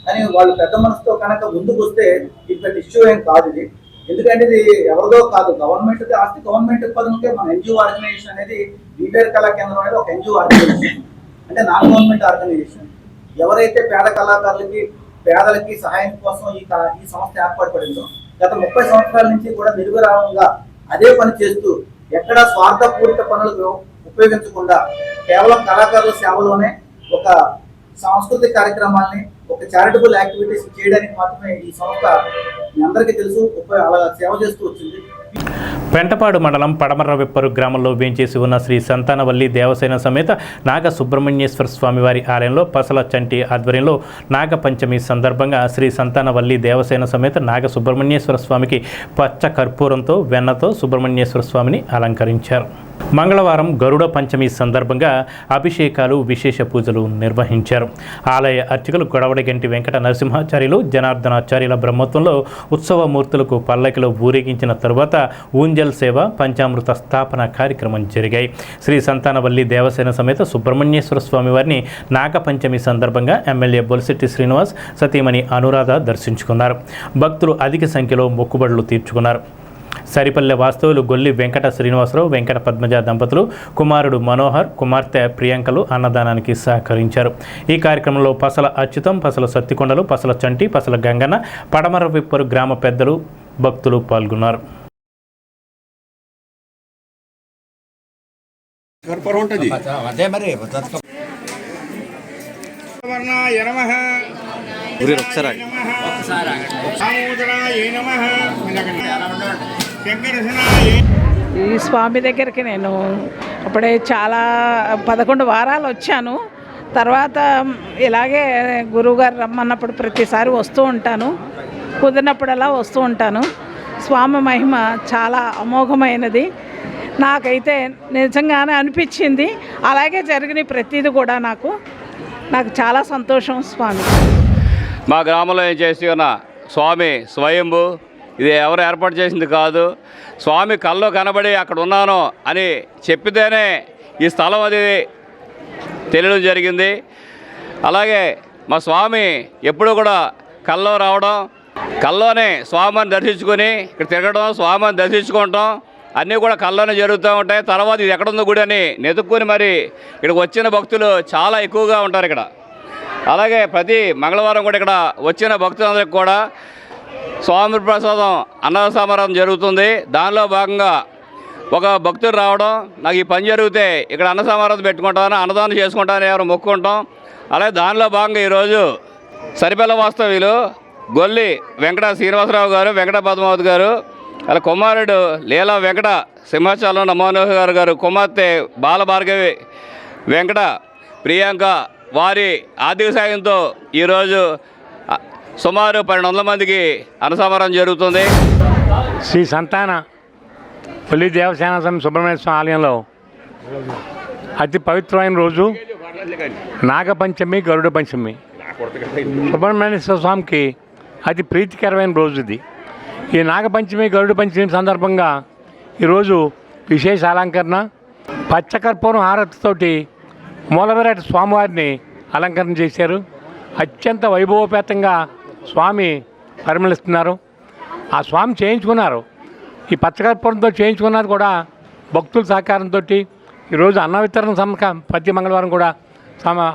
అని వాళ్ళు పెద్ద మనసుతో కనుక ముందుకు వస్తే ఇటువంటి ఇష్యూ ఏం కాదు ఇది. ఎందుకంటే ఇది ఎవరిదో కాదు, గవర్నమెంట్ ఆస్తి, గవర్నమెంట్ పదముకే మన ఎన్జిఓ ఆర్గనైజేషన్ అనేది బీవీఆర్ కళాకేంద్రం అనేది ఒక ఎన్జిఓ ఆర్గనైజేషన్, అంటే నాన్ గవర్నమెంట్ ఆర్గనైజేషన్. ఎవరైతే పేద కళాకారులకి, పేదలకి సహాయం కోసం ఈ సంస్థ ఏర్పాటుపడిందో గత 30 సంవత్సరాల నుంచి కూడా నిర్విరామంగా అదే పని చేస్తూ ఎక్కడా స్వార్థపూరిత పనులకు ఉపయోగించకుండా కేవలం కళాకారుల సేవలోనే ఒక సాంస్కృతిక కార్యక్రమాన్ని, ఒక చారిటబుల్ యాక్టివిటీస్ చేయడానికి మాత్రమే ఈ సంస్థ మీ అందరికీ తెలుసు అలా సేవ చేస్తూ వచ్చింది. పెంటపాడు మండలం పడమర్రవిప్పరు గ్రామంలో వేంచేసి ఉన్న శ్రీ సంతానవల్లి దేవసేన సమేత నాగ సుబ్రహ్మణ్యేశ్వర స్వామివారి ఆలయంలో పసల చంటి ఆధ్వర్యంలో నాగపంచమి సందర్భంగా శ్రీ సంతానవల్లి దేవసేన సమేత నాగ సుబ్రహ్మణ్యేశ్వర స్వామికి పచ్చ కర్పూరంతో వెన్నతో సుబ్రహ్మణ్యేశ్వర స్వామిని అలంకరించారు. మంగళవారం గరుడ పంచమి సందర్భంగా అభిషేకాలు, విశేష పూజలు నిర్వహించారు. ఆలయ అర్చకులు గొడవడిగంటి వెంకట నరసింహాచార్యులు, జనార్దనాచార్యుల బ్రహ్మత్వంలో ఉత్సవమూర్తులకు పల్లకిలో ఊరేగించిన తరువాత ఊంజల్ సేవ, పంచామృత స్థాపన కార్యక్రమం జరిగాయి. శ్రీ సంతానవల్లి దేవసేన సమేత సుబ్రహ్మణ్యేశ్వర స్వామి వారిని నాగపంచమి సందర్భంగా ఎమ్మెల్యే బొలిశెట్టి శ్రీనివాస్, సతీమణి అనురాధ దర్శించుకున్నారు. భక్తులు అధిక సంఖ్యలో మొక్కుబడులు తీర్చుకున్నారు. సరిపల్లె వాస్తవులు గొల్లి వెంకట శ్రీనివాసరావు, వెంకట పద్మజ దంపతులు, కుమారుడు మనోహర్, కుమార్తె ప్రియాంకలు అన్నదానానికి సహకరించారు. ఈ కార్యక్రమంలో పసల అచ్యుతం, పసల సత్తికొండలు, పసల చంటి, పసల గంగన్న, పడమరవిప్పరు గ్రామ పెద్దలు, భక్తులు పాల్గొన్నారు. ఈ స్వామి దగ్గరికి నేను అప్పుడే చాలా 11 వారాలు వచ్చాను. తర్వాత ఇలాగే గురువుగారు రమ్మన్నప్పుడు ప్రతిసారి వస్తూ ఉంటాను, కుదిరినప్పుడల్లా వస్తూ ఉంటాను. స్వామి మహిమ చాలా అమోఘమైనది. నాకైతే నిజంగానే అనిపించింది. అలాగే జరిగిన ప్రతిదీ కూడా నాకు చాలా సంతోషం. స్వామి మా గ్రామంలో ఏం చేసి ఉన్న స్వామి స్వయంభు, ఇది ఎవరు ఏర్పాటు చేసింది కాదు. స్వామి కల్లో కనబడి అక్కడ ఉన్నాను అని చెప్పితేనే ఈ స్థలం అది తెలియడం జరిగింది. అలాగే మా స్వామి ఎప్పుడూ కూడా కల్లో రావడం, కల్లోనే స్వామిని దర్శించుకొని ఇక్కడ తిరగడం, స్వామిని దర్శించుకోవటం అన్నీ కూడా కల్లోనే జరుగుతూ ఉంటాయి. తర్వాత ఇది ఎక్కడుందో గుడి అని నెతుక్కుని మరి ఇక్కడికి వచ్చిన భక్తులు చాలా ఎక్కువగా ఉంటారు ఇక్కడ. అలాగే ప్రతి మంగళవారం కూడా ఇక్కడ వచ్చిన భక్తులందరికీ కూడా స్వామి ప్రసాదం అన్న సమారాధన జరుగుతుంది. దానిలో భాగంగా ఒక భక్తుడు రావడం, నాకు ఈ పని జరిగితే ఇక్కడ అన్న సమారాధన పెట్టుకుంటాను, అన్నదానం చేసుకుంటాను ఎవరు మొక్కుకుంటాం. అలాగే దానిలో భాగంగా ఈరోజు సరిపల్ల వాస్తవ్యులు గొల్లి వెంకట శ్రీనివాసరావు గారు, వెంకట పద్మావతి గారు, అలా కుమారుడు లీలా వెంకట సింహాచలం నమోహర్ గారు, కుమార్తె బాలభార్గవి వెంకట ప్రియాంక వారి ఆర్థిక సాయంతో ఈరోజు సుమారు 1200 మందికి అన్నసమారాధన జరుగుతుంది. శ్రీ సంతాన పల్లి దేవసేన స్వామి సుబ్రహ్మణ్య స్వామి ఆలయంలో అతి పవిత్రమైన రోజు నాగపంచమి, గరుడ పంచమి. సుబ్రహ్మణ్య స్వామికి అతి ప్రీతికరమైన రోజు ఇది. ఈ నాగపంచమి, గరుడ పంచమి సందర్భంగా ఈరోజు విశేష అలంకరణ, పచ్చకర్పూరం హారతితోటి మూలవిరాట్ స్వామివారిని అలంకరణ చేశారు. అత్యంత వైభవపేతంగా స్వామి పరిమళిస్తున్నారు. ఆ స్వామి చేయించుకున్నారు. ఈ పచ్చకర్పూరంతో చేయించుకున్నది కూడా భక్తుల సహకారంతో. ఈరోజు అన్న వితరణ ప్రతి మంగళవారం కూడా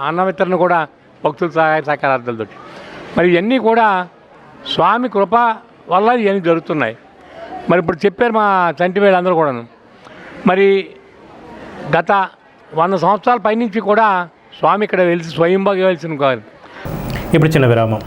అన్న వితరణ కూడా భక్తుల సహకారాలతో. మరి ఇవన్నీ కూడా స్వామి కృప వల్ల ఇవన్నీ జరుగుతున్నాయి. మరి ఇప్పుడు చెప్పారు మా చంటివేళ్ళు అందరూ కూడాను. మరి గత 100 సంవత్సరాల పైనుంచి కూడా స్వామి ఇక్కడ వెలిసి స్వయంభాగా వెలిసిన కాదు. ఇప్పుడు చిన్న విరామం.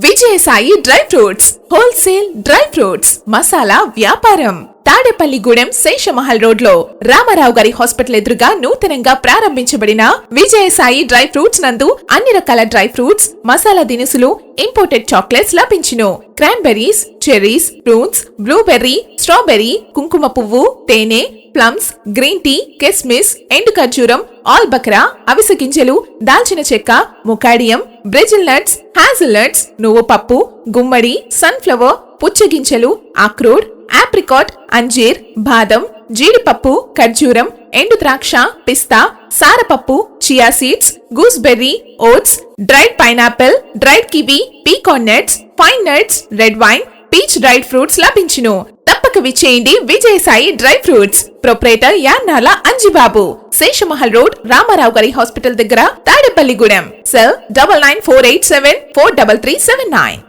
Vijayasai dry fruits wholesale dry fruits masala వ్యాపారం తాడేపల్లిగూడెం శేషమహల్ రోడ్ లో రామారావు గారి హాస్పిటల్ ఎదురుగా నూతనంగా ప్రారంభించబడిన విజయసాయి డ్రై ఫ్రూట్స్ నందు అన్ని రకాల డ్రై ఫ్రూట్స్, మసాలా దినుసులు, ఇంపోర్టెడ్ చాక్లెట్స్ లభించును. Cranberries, cherries, fruits, blueberry, strawberry, కుంకుమ పువ్వు, తేనె, ప్లమ్స్, గ్రీన్ టీ, కిస్మిస్, ఎండు ఖర్జూరం, ఆల్ బక్రా, అవిసె గింజలు, దాల్చిన చెక్క, ముకాడియం, బ్రెజిల్ నట్స్, హాజల్ నట్స్, నువ్వు పప్పు, గుమ్మడి, సన్ఫ్లవర్, పుచ్చగింజలు, అక్రోడ్, ఆప్రికాట్, అంజీర్, బాదం, జీడిపప్పు, ఖర్జూరం, ఎండు ద్రాక్ష, పిస్తా, సారపప్పు, chia seeds, gooseberry, oats, dried pineapple, dried kiwi, pecan nuts, fine nuts, red wine, peach dried fruits లభించును. తప్పక విచ్చేయండి Vijayasai dry fruits. Proprietor Yannala Anjibabu, Seshamahal road, Ramarao గారి హాస్పిటల్ దగ్గర, Tadepalligudem. Cell 9948743379.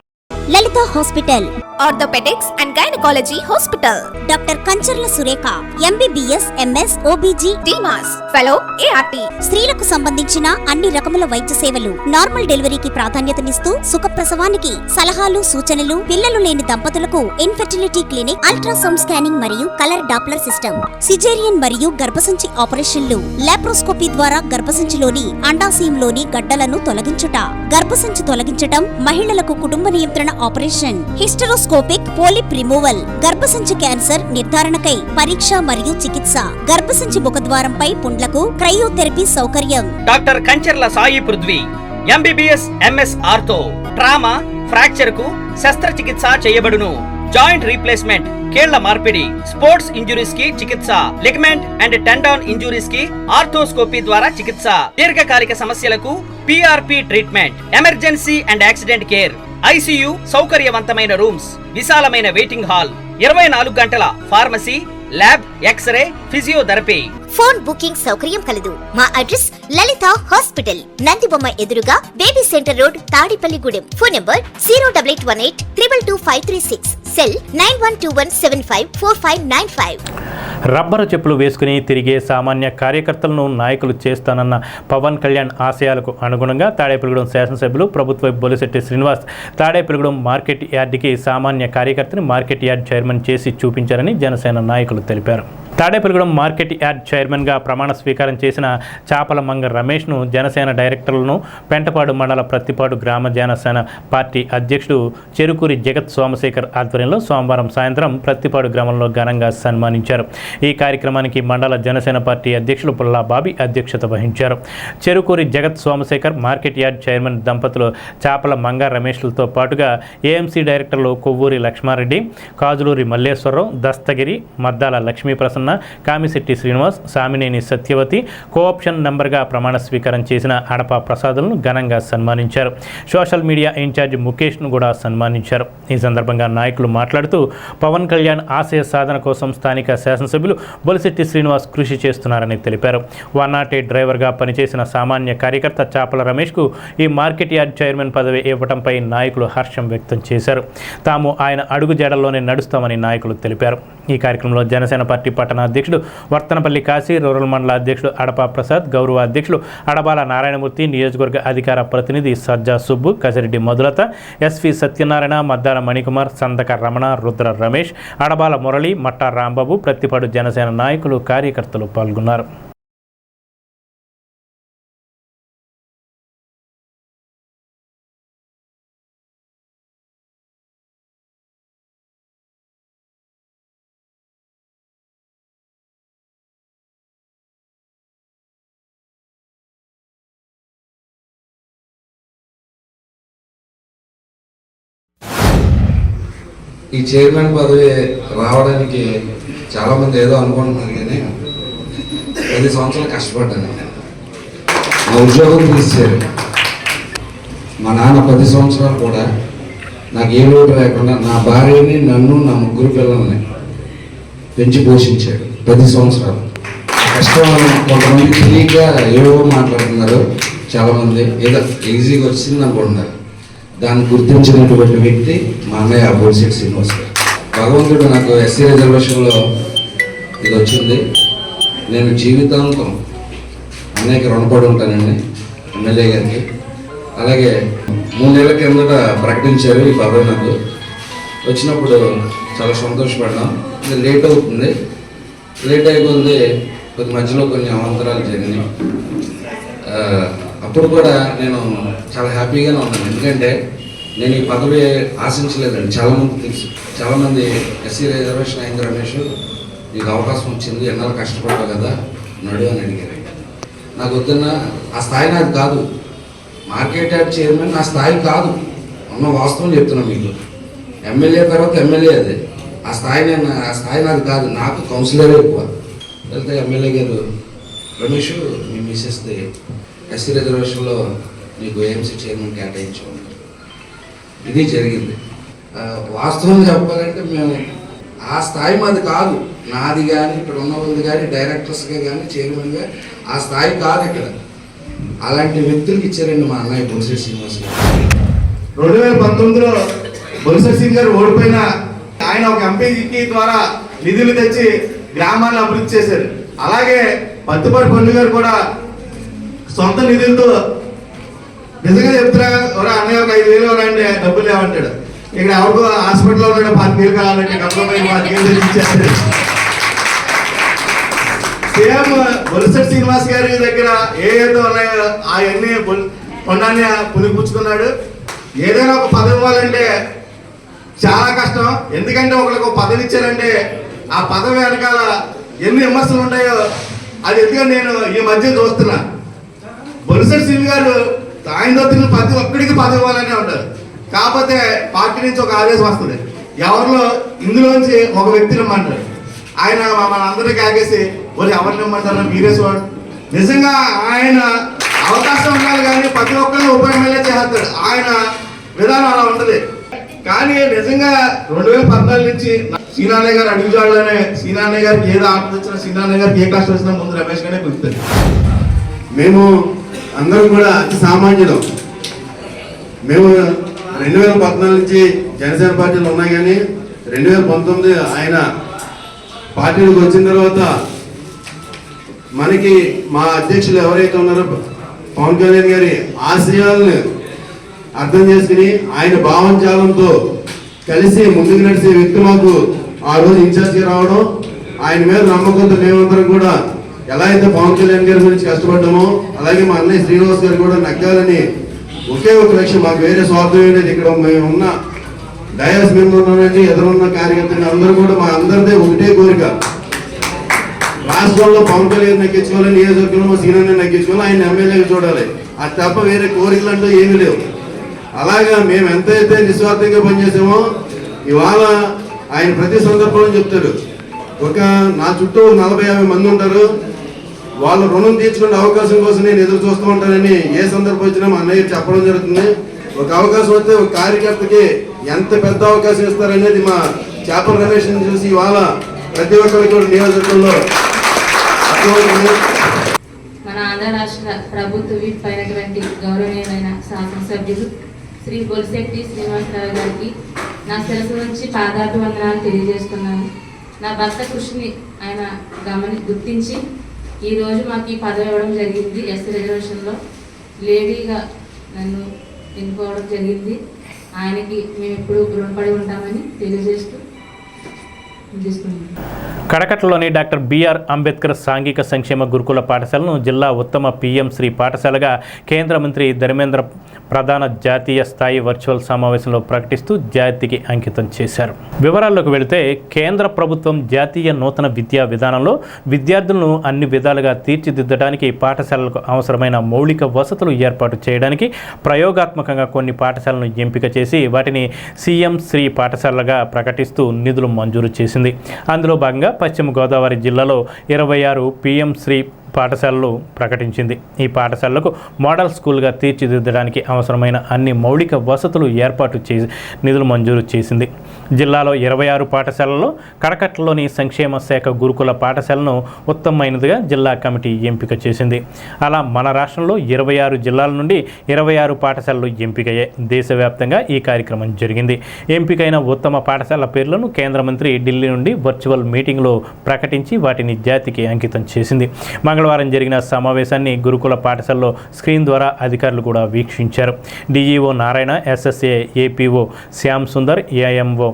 Lalitha hospital, orthopaedics and gynaecology hospital. Doctor Kancharla Surekha, MBBS, MS, OBG, DMAS, fellow, ART. స్త్రీలకు సంబంధించిన అన్ని రకముల వైద్య సేవలు, నార్మల్ డెలివరీకి ప్రాధాన్యతనిస్తూ సుఖప్రసవానికి సలహాలు, సూచనలు, పిల్లలు లేని దంపతులకు ఇన్ఫెర్టిలిటీ క్లినిక్, అల్ట్రాసౌండ్ స్కానింగ్ మరియు కలర్ డాప్లర్ సిస్టమ్, సిజేరియన్ మరియు గర్భసంచి ఆపరేషన్లు, లాప్రోస్కోపీ ద్వారా గర్భసంచిలోని అండాశయంలోని గడ్డలను తొలగించుట, గర్భసంచి తొలగించటం, మహిళలకు కుటుంబ నియంత్రణ ఆపరేషన్, హిస్టరోస్కోపిక్ పోలిప్ రిమూవల్, గర్భసంచి క్యాన్సర్ నిర్ధారణకై పరీక్ష మరియు చికిత్స, గర్భసంచి ముఖద్వారంపై పుండ్లకు క్రయోథెరపీ సౌకర్యం. Doctor Kancharla Sai Prithvi, MBBS, MS ortho, trauma, fracture కు శస్త్రచికిత్స చేయబడును. జాయింట్ రీప్లేస్మెంట్, కీళ్ల మార్పిడి, స్పోర్ట్స్ ఇంజురీస్ కి చికిత్స, లిగమెంట్ అండ్ టెండాన్ ఇంజురీస్ కి ఆర్థోస్కోపీ ద్వారా చికిత్స, దీర్ఘకాలిక సమస్యలకు PRP treatment, emergency and accident care, ICU సౌకర్యవంతమైన రూమ్స్, విశాలమైన వెయిటింగ్ హాల్, 24 గంటల pharmacy, lab, x-ray, physiotherapy. Phone booking సౌకర్యం కలదు. మా అడ్రస్ లలిత హాస్పిటల్, నందిబొమ్మ ఎదురుగా, baby centre road, Tadepalligudem. Phone number 08818222536. Cell 9121754595. రబ్బరు చెప్పులు వేసుకుని తిరిగే సామాన్య కార్యకర్తలను నాయకులు చేస్తానన్న పవన్ కళ్యాణ్ ఆశయాలకు అనుగుణంగా తాడేపల్లిగూడెం శాసనసభ్యులు ప్రభుత్వ బొలిశెట్టి శ్రీనివాస్ తాడేపల్లిగూడెం మార్కెట్ యార్డ్కి సామాన్య కార్యకర్తని మార్కెట్ యార్డ్ చైర్మన్ చేసి చూపించారని జనసేన నాయకులు తెలిపారు. తాడేపల్లిగూడెం మార్కెట్ యార్డ్ చైర్మన్గా ప్రమాణ స్వీకారం చేసిన చాపల మంగ రమేష్ను జనసేన డైరెక్టర్లను పెంటపాడు మండల ప్రత్తిపాడు గ్రామ జనసేన పార్టీ అధ్యక్షుడు చెరుకూరి జగత్ సోమశేఖర్ ఆధ్వర్యంలో సోమవారం సాయంత్రం ప్రత్తిపాడు గ్రామంలో ఘనంగా సన్మానించారు. ఈ కార్యక్రమానికి మండల జనసేన పార్టీ అధ్యక్షులు పుల్లా బాబీ అధ్యక్షత వహించారు. చెరుకూరి జగత్ సోమశేఖర్, మార్కెట్ యార్డ్ చైర్మన్ దంపతులు చాపల మంగ రమేష్లతో పాటుగా ఏఎంసీ డైరెక్టర్లు కొవ్వూరి లక్ష్మారెడ్డి, కాజులూరి మల్లేశ్వరరావు, దస్తగిరి, మద్దాల లక్ష్మీప్రసన్న, ప్రసన్న, కామిశెట్టి శ్రీనివాస్, సామినేని సత్యవతి కోఆప్షన్ నెంబర్గా ప్రమాణ స్వీకారం చేసిన అడప ప్రసాదులను ఘనంగా సన్మానించారు. సోషల్ మీడియా ఇన్ఛార్జ్ ముఖేష్ను కూడా సన్మానించారు. ఈ సందర్భంగా నాయకులు మాట్లాడుతూ పవన్ కళ్యాణ్ ఆశయ సాధన కోసం స్థానిక శాసనసభ్యులు బొలిశెట్టి శ్రీనివాస్ కృషి చేస్తున్నారని తెలిపారు. 108 డ్రైవర్గా పనిచేసిన సామాన్య కార్యకర్త చాపల రమేష్కు ఈ మార్కెట్ యార్డ్ చైర్మన్ పదవి ఇవ్వడంపై నాయకులు హర్షం వ్యక్తం చేశారు. తాము ఆయన అడుగు జాడల్లోనే నడుస్తామని నాయకులు తెలిపారు. ఈ కార్యక్రమంలో జనసేన పార్టీ పట్టణ అధ్యక్షుడు వర్తనపల్లి కాశీ, రూరల్ మండల అధ్యక్షుడు అడప ప్రసాద్, గౌరవ అధ్యక్షుడు అడబాల నారాయణమూర్తి, నియోజకవర్గ అధికార ప్రతినిధి సజ్జా సుబ్బు, కసిరెడ్డి మధులత, ఎస్వి సత్యనారాయణ, మద్దాల మణికుమార్, సందక రమణ, రుద్ర రమేష్, అడబాల మురళి, మట్టా రాంబాబు, ప్రత్తిపాడు జనసేన నాయకులు, కార్యకర్తలు పాల్గొన్నారు. ఈ చైర్మన్ పదవి రావడానికి చాలామంది ఏదో అనుకుంటున్నారు, కానీ 10 సంవత్సరాలు కష్టపడ్డాను. నా ఉద్యోగం తీసేశారు. మా నాన్న 10 సంవత్సరాలు కూడా నాకు ఏ లోటు లేకుండా నా భార్యని, నన్ను, నా 3 పిల్లల్ని పెంచి పోషించాడు 10 సంవత్సరాలు. కష్టం కొంతమంది తెలియక ఏవో మాట్లాడుతున్నారు, చాలామంది ఏదో ఈజీగా వచ్చింది అనుకుంటున్నారు. దాన్ని గుర్తించినటువంటి వ్యక్తి మా అన్నయ్య బొలిశెట్టి శ్రీనివాస్ గారు. భగవంతుడు నాకు ఎస్సీ రిజర్వేషన్లో ఇది వచ్చింది. నేను జీవితాంతం అన్నయ్యకి రుణపడి ఉంటానండి, ఎమ్మెల్యే గారికి. అలాగే 3 నెలల కిందట ప్రకటించారు ఈ పదవి. నాకు వచ్చినప్పుడు చాలా సంతోషపడ్డాం. ఇది లేట్ అవుతుంది, లేట్ అయిపోతుంది, కొద్ది మధ్యలో కొన్ని అవాంతరాలు జరిగినాయి. అప్పుడు కూడా నేను చాలా హ్యాపీగానే ఉన్నాను, ఎందుకంటే నేను ఈ పదవి ఆశించలేదండి. చాలామంది తెలుసు, చాలామంది ఎస్సీ రిజర్వేషన్ అయింది రమేష్, నీకు అవకాశం వచ్చింది, ఎన్నాళ్ళు కష్టపడ్డావు కదా నడు అని అడిగారు. నాకు వద్దన్న ఆ స్థాయి నాది కాదు, మార్కెట్ యార్డ్ చైర్మన్ నా స్థాయి కాదు, ఉన్న వాస్తవం చెప్తున్నా మీకు. ఎమ్మెల్యే తర్వాత ఎమ్మెల్యే అది, ఆ స్థాయి నాది కాదు, నాకు కౌన్సిలరే ఎక్కువ. వెళ్తే ఎమ్మెల్యే గారు రమేష్ మీ మిస్సెస్ది ఎస్సీ రిజర్వేషన్లో నీకు ఏఎంసీ చైర్మన్ కేటాయించాము. ఇది జరిగింది. వాస్తవం చెప్పాలంటే మేము ఆ స్థాయి మాది కాదు, నాది కానీ ఇక్కడ ఉన్న వాళ్ళది కానీ డైరెక్టర్స్గా కానీ చైర్మన్గా ఆ స్థాయి కాదు ఇక్కడ. అలాంటి వ్యక్తులకు ఇచ్చారండి మా అన్నయ్య బొలిశెట్టి శ్రీనివాస్ గారు. 2019లో బొలిశెట్టి సింగ్ గారు ఓడిపోయిన ఆయన ఒక ఎంపీకి ద్వారా నిధులు తెచ్చి గ్రామాలను అభివృద్ధి చేశారు. అలాగే పత్తిపాటి పండు గారు కూడా సొంత నిధులతో నిజంగా చెప్తున్నా, అన్నయ్య ఒక 5,000 అంటే డబ్బులు లేవంటాడు. ఇక్కడ ఎవరికో హాస్పిటల్లో ఉన్నాడు 5,000 కావాలంటే డబ్బులు 5,000 తెచ్చిచ్చేస్తాడు. సేమ్ బొలిశెట్టి శ్రీనివాస్ గారి దగ్గర ఏదైతే ఉన్నాయో అవన్నీ కొండాన్ని పులిపుచ్చుకున్నాడు. ఏదైనా ఒక పదవి ఇవ్వాలంటే చాలా కష్టం, ఎందుకంటే ఒకరికి ఒక పదవి ఇచ్చారంటే ఆ పదవి వెనకాల ఎన్ని విమర్శలు ఉంటాయో అది ఎందుకంటే నేను ఈ మధ్య చూస్తున్నా. బొలిశెట్టి సింగ్ గారు ఆయనతో తిరిగి ప్రతి ఒక్కడికి పదవి ఇవ్వాలనే ఉంటారు. కాకపోతే పార్టీ నుంచి ఒక ఆదేశం వస్తుంది, ఎవరిలో ఇందులోంచి ఒక వ్యక్తిని ఇమ్మంటారు. ఆయన మనందరికీ కాకేసి ఎవరిని ఇమ్మంటారు మీరే చూడండి. నిజంగా ఆయన అవకాశం ఉండాలి, కానీ ప్రతి ఒక్కరిని ఉప ఎమ్మెల్యే చేస్తాడు. ఆయన విధానం అలా ఉంటుంది. కానీ నిజంగా 2014 నుంచి సీనాన్నయ్య గారు అడుగుజాడలోనే సీనాన్నయ్య గారికి ఏదో ఆపద వచ్చినా, సీనాన్నయ్య గారికి ఏ కష్టం వచ్చినా ముందు రమేష్ గానే పిలుస్తుంది. మేము అందరం కూడా అతి సామాన్యులం. మేము 2014 నుంచి జనసేన పార్టీలు ఉన్నాయి, కానీ 2019 ఆయన పార్టీలకు వచ్చిన తర్వాత మనకి మా అధ్యక్షులు ఎవరైతే ఉన్నారో పవన్ కళ్యాణ్ గారి ఆశయాలను అర్థం చేసుకుని ఆయన భావజాలంతో కలిసి ముందుకు నడిచే వ్యక్తి మాకు ఆ రోజు ఇన్ఛార్జిగా రావడం, ఆయన మీద నమ్మకంతో మేమందరం కూడా ఎలా అయితే పవన్ కళ్యాణ్ గారి గురించి కష్టపడ్డామో అలాగే మా అన్నయ్య శ్రీనివాస్ గారు కూడా నగ్గాలని ఒకే ఒక లక్ష్యం. మాకు వేరే స్వార్థం ఏంటంటే ఇక్కడ మేము ఉన్న డయాస్ మీద ఉన్నానంటే ఎదురున్న కార్యకర్తలు అందరూ కూడా మా అందరిదే ఒకటే కోరిక, రాష్ట్రంలో పవన్ కళ్యాణ్ నెగ్గించుకోవాలి, నియోజకవర్గంలో మా సీనియర్ని నెగ్గించుకోవాలి, ఆయన ఎమ్మెల్యేగా చూడాలి. అది తప్ప వేరే కోరికలు అంటూ ఏమీ లేవు. అలాగా మేము ఎంతైతే నిస్వార్థంగా పనిచేసామో ఇవాళ ఆయన ప్రతి సందర్భంలో చెప్తారు, ఒక నా చుట్టూ 40-50 మంది ఉంటారు. వాళ్ళ రుణం తీర్చుకునే అవకాశం కోసం నేను ఎదురు చూస్తూ ఉంటానని ఏ సందర్భం వచ్చినా మా అన్నయ్య చెప్పడం జరుగుతుంది. ఒక అవకాశం వస్తే ఒక కార్యకర్తకి ఎంత పెద్ద అవకాశం ఇస్తారనేది మా చేపల రమేష్ చూసి ఇవాళ ప్రతి ఒక్కరికి కూడా నియోజకవర్గంలో మన ఆంధ్ర రాష్ట్ర ప్రభుత్వ విప్ అయినటువంటి గౌరవనీయమైన శాసనసభ్యులు శ్రీ బొలిశెట్టి శ్రీనివాసరావు గారికి నా శిరస్సు నుంచి పాదాభివందనాలు తెలియజేస్తున్నాను. నా భర్త కృషిని ఆయన గుర్తించి ఈరోజు మాకు ఈ పదవి ఇవ్వడం జరిగింది. ఎస్సీ రిజర్వేషన్లో లేడీగా నన్ను ఎన్నుకోవడం జరిగింది. ఆయనకి మేము ఎప్పుడు రుణపడి ఉంటామని తెలియజేస్తూ కడకట్లలోని డాక్టర్ బిఆర్ అంబేద్కర్ సాంఘిక సంక్షేమ గురుకుల పాఠశాలను జిల్లా ఉత్తమ పిఎం శ్రీ పాఠశాలగా కేంద్ర మంత్రి ధర్మేంద్ర ప్రధాన జాతీయ స్థాయి వర్చువల్ సమావేశంలో ప్రకటిస్తూ జాతికి అంకితం చేశారు. వివరాల్లోకి వెళితే కేంద్ర ప్రభుత్వం జాతీయ నూతన విద్యా విధానంలో విద్యార్థులను అన్ని విధాలుగా తీర్చిదిద్దడానికి పాఠశాలలకు అవసరమైన మౌలిక వసతులు ఏర్పాటు చేయడానికి ప్రయోగాత్మకంగా కొన్ని పాఠశాలను ఎంపిక చేసి వాటిని సీఎం శ్రీ పాఠశాలగా ప్రకటిస్తూ నిధులు మంజూరు చేసింది. అందులో భాగంగా పశ్చిమ గోదావరి జిల్లాలో 26 పిఎం శ్రీ పాఠశాలలు ప్రకటించింది. ఈ పాఠశాలలకు మోడల్ స్కూల్గా తీర్చిదిద్దడానికి అవసరమైన అన్ని మౌలిక వసతులు ఏర్పాటు చేసి నిధులు మంజూరు చేసింది. జిల్లాలో 26 పాఠశాలల్లో కడకట్లలోని సంక్షేమ శాఖ గురుకుల పాఠశాలను ఉత్తమమైనదిగా జిల్లా కమిటీ ఎంపిక చేసింది. అలా మన రాష్ట్రంలో 26 జిల్లాల నుండి 26 పాఠశాలలు ఎంపికయ్యాయి. దేశవ్యాప్తంగా ఈ కార్యక్రమం జరిగింది. ఎంపికైన ఉత్తమ పాఠశాల పేర్లను కేంద్ర మంత్రి ఢిల్లీ నుండి వర్చువల్ మీటింగ్లో ప్రకటించి వాటిని జాతికి అంకితం చేసింది. మంగళవారం జరిగిన సమావేశాన్ని గురుకుల పాఠశాలలో స్క్రీన్ ద్వారా అధికారులు కూడా వీక్షించారు. DEO Narayana, SSA APO Shyam Sundar, AMO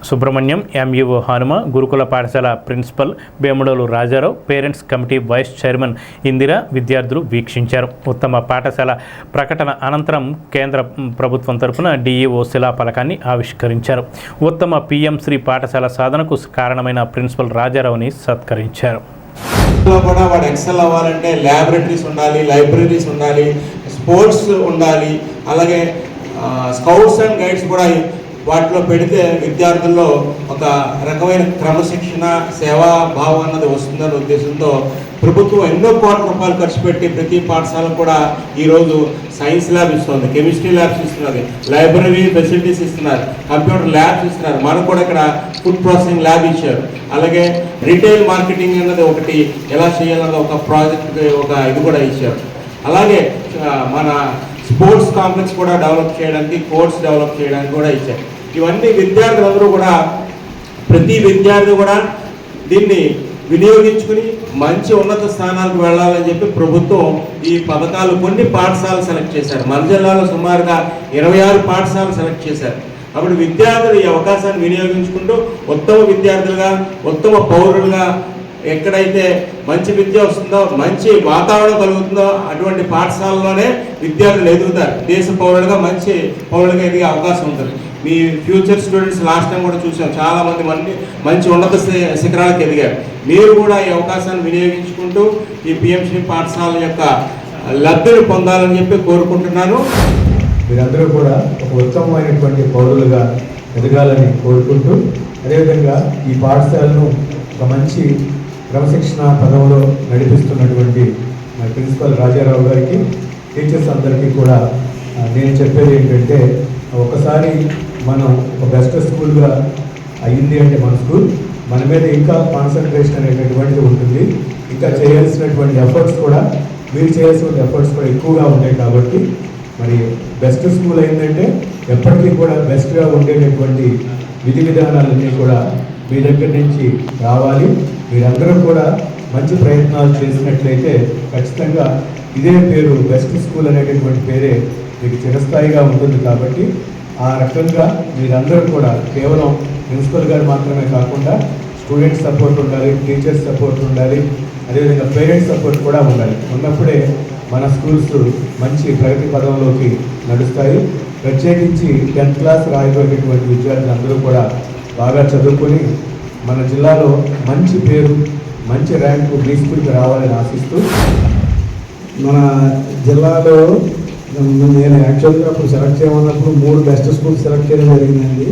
Subrahmanyam, MEO Hanuma, గురుకుల పాఠశాల principal Bemudolu Rajarao, parents committee vice chairman Indira, విద్యార్థులు వీక్షించారు. ఉత్తమ పాఠశాల ప్రకటన అనంతరం కేంద్ర ప్రభుత్వం తరఫున డిఈఓ శిలాఫలకాన్ని ఆవిష్కరించారు. ఉత్తమ పిఎం శ్రీ పాఠశాల సాధనకు కారణమైన ప్రిన్సిపల్ రాజారావుని సత్కరించారు. కూడా వాడు ఎక్సెల్ అవ్వాలంటే ల్యాబొరేటరీస్ ఉండాలి, లైబ్రరీస్ ఉండాలి, స్పోర్ట్స్ ఉండాలి, అలాగే స్కౌట్స్ అండ్ గైడ్స్ కూడా వాటిలో పెడితే విద్యార్థుల్లో ఒక రకమైన క్రమశిక్షణ, సేవా భావం అన్నది వస్తుందనే ఉద్దేశంతో ప్రభుత్వం ఎన్నో కోట్ల రూపాయలు ఖర్చు పెట్టి ప్రతి పాఠశాల కూడా ఈరోజు సైన్స్ ల్యాబ్ ఇస్తుంది, కెమిస్ట్రీ ల్యాబ్స్ ఇస్తున్నది, లైబ్రరీ ఫెసిలిటీస్ ఇస్తున్నారు, కంప్యూటర్ ల్యాబ్స్ ఇస్తున్నారు. మనకు కూడా ఇక్కడ ఫుడ్ ప్రాసెసింగ్ ల్యాబ్ ఇచ్చారు. అలాగే రీటైల్ మార్కెటింగ్ అన్నది ఒకటి ఎలా చేయాలన్నది ఒక ప్రాజెక్ట్ ఇది కూడా ఇచ్చారు. అలాగే మన స్పోర్ట్స్ కాంప్లెక్స్ కూడా డెవలప్ చేయడానికి, కోర్ట్స్ డెవలప్ చేయడానికి కూడా ఇచ్చారు. ఇవన్నీ విద్యార్థులందరూ కూడా ప్రతి విద్యార్థి కూడా దీన్ని వినియోగించుకుని మంచి ఉన్నత స్థానాలకు వెళ్ళాలని చెప్పి ప్రభుత్వం ఈ పథకాలు కొన్ని పాఠశాలలు సెలెక్ట్ చేశారు. మన జిల్లాలో సుమారుగా 26 పాఠశాలలు సెలెక్ట్ చేశారు. కాబట్టి విద్యార్థులు ఈ అవకాశాన్ని వినియోగించుకుంటూ ఉత్తమ విద్యార్థులుగా, ఉత్తమ పౌరులుగా, ఎక్కడైతే మంచి విద్య వస్తుందో, మంచి వాతావరణం కలుగుతుందో అటువంటి పాఠశాలలోనే విద్యార్థులు ఎదుగుతారు. దేశ పౌరులుగా, మంచి పౌరులుగా ఎదిగే అవకాశం ఉంటుంది. మీ ఫ్యూచర్ స్టూడెంట్స్ లాస్ట్ టైం కూడా చూసాం, చాలామంది మంచి ఉన్నత శిఖరాలకు ఎదిగారు. మీరు కూడా ఈ అవకాశాన్ని వినియోగించుకుంటూ ఈ పిఎంశ్రీ పాఠశాల యొక్క లబ్ధిని పొందాలని చెప్పి కోరుకుంటున్నాను. మీరందరూ కూడా ఒక ఉత్తమమైనటువంటి పౌరులుగా ఎదగాలని కోరుకుంటూ, అదేవిధంగా ఈ పాఠశాలను ఒక మంచి క్రమశిక్షణ పదంలో నడిపిస్తున్నటువంటి మా ప్రిన్సిపల్ రాజారావు గారికి, టీచర్స్ అందరికీ కూడా నేను చెప్పేది ఏంటంటే, ఒకసారి మనం ఒక బెస్ట్ స్కూల్గా అయ్యింది అంటే మన స్కూల్ మన మీద ఇంకా కాన్సన్ట్రేషన్ అనేటటువంటిది ఉంటుంది. ఇంకా చేయాల్సినటువంటి ఎఫర్ట్స్ కూడా, మీరు చేయాల్సిన ఎఫర్ట్స్ కూడా ఎక్కువగా ఉంటాయి. కాబట్టి మరి బెస్ట్ స్కూల్ అయిందంటే ఎప్పటికీ కూడా బెస్ట్గా ఉండేటటువంటి విధి విధానాలన్నీ కూడా మీ దగ్గర నుంచి రావాలి. మీరందరూ కూడా మంచి ప్రయత్నాలు చేసినట్లయితే ఖచ్చితంగా ఇదే పేరు, బెస్ట్ స్కూల్ అనేటటువంటి పేరే మీకు చిరస్థాయిగా ఉంటుంది. కాబట్టి ఆ రకంగా మీరందరూ కూడా కేవలం ప్రిన్సిపల్ గారు మాత్రమే కాకుండా స్టూడెంట్స్ సపోర్ట్ ఉండాలి, టీచర్స్ సపోర్ట్ ఉండాలి, అదేవిధంగా పేరెంట్స్ సపోర్ట్ కూడా ఉండాలి. ఉన్నప్పుడే మన స్కూల్స్ మంచి ప్రగతి పదంలోకి నడుస్తాయి. ప్రత్యేకించి 10th క్లాస్ రాయబోయేటటువంటి విద్యార్థులు అందరూ కూడా బాగా చదువుకొని మన జిల్లాలో మంచి పేరు, మంచి ర్యాంకు బీ స్కూల్కి రావాలని ఆశిస్తూ, మన జిల్లాలో నేను యాక్చువల్గా అప్పుడు సెలెక్ట్ చేయమన్నప్పుడు 3 బెస్ట్ స్కూల్స్ సెలెక్ట్ చేయడం జరిగిందండి.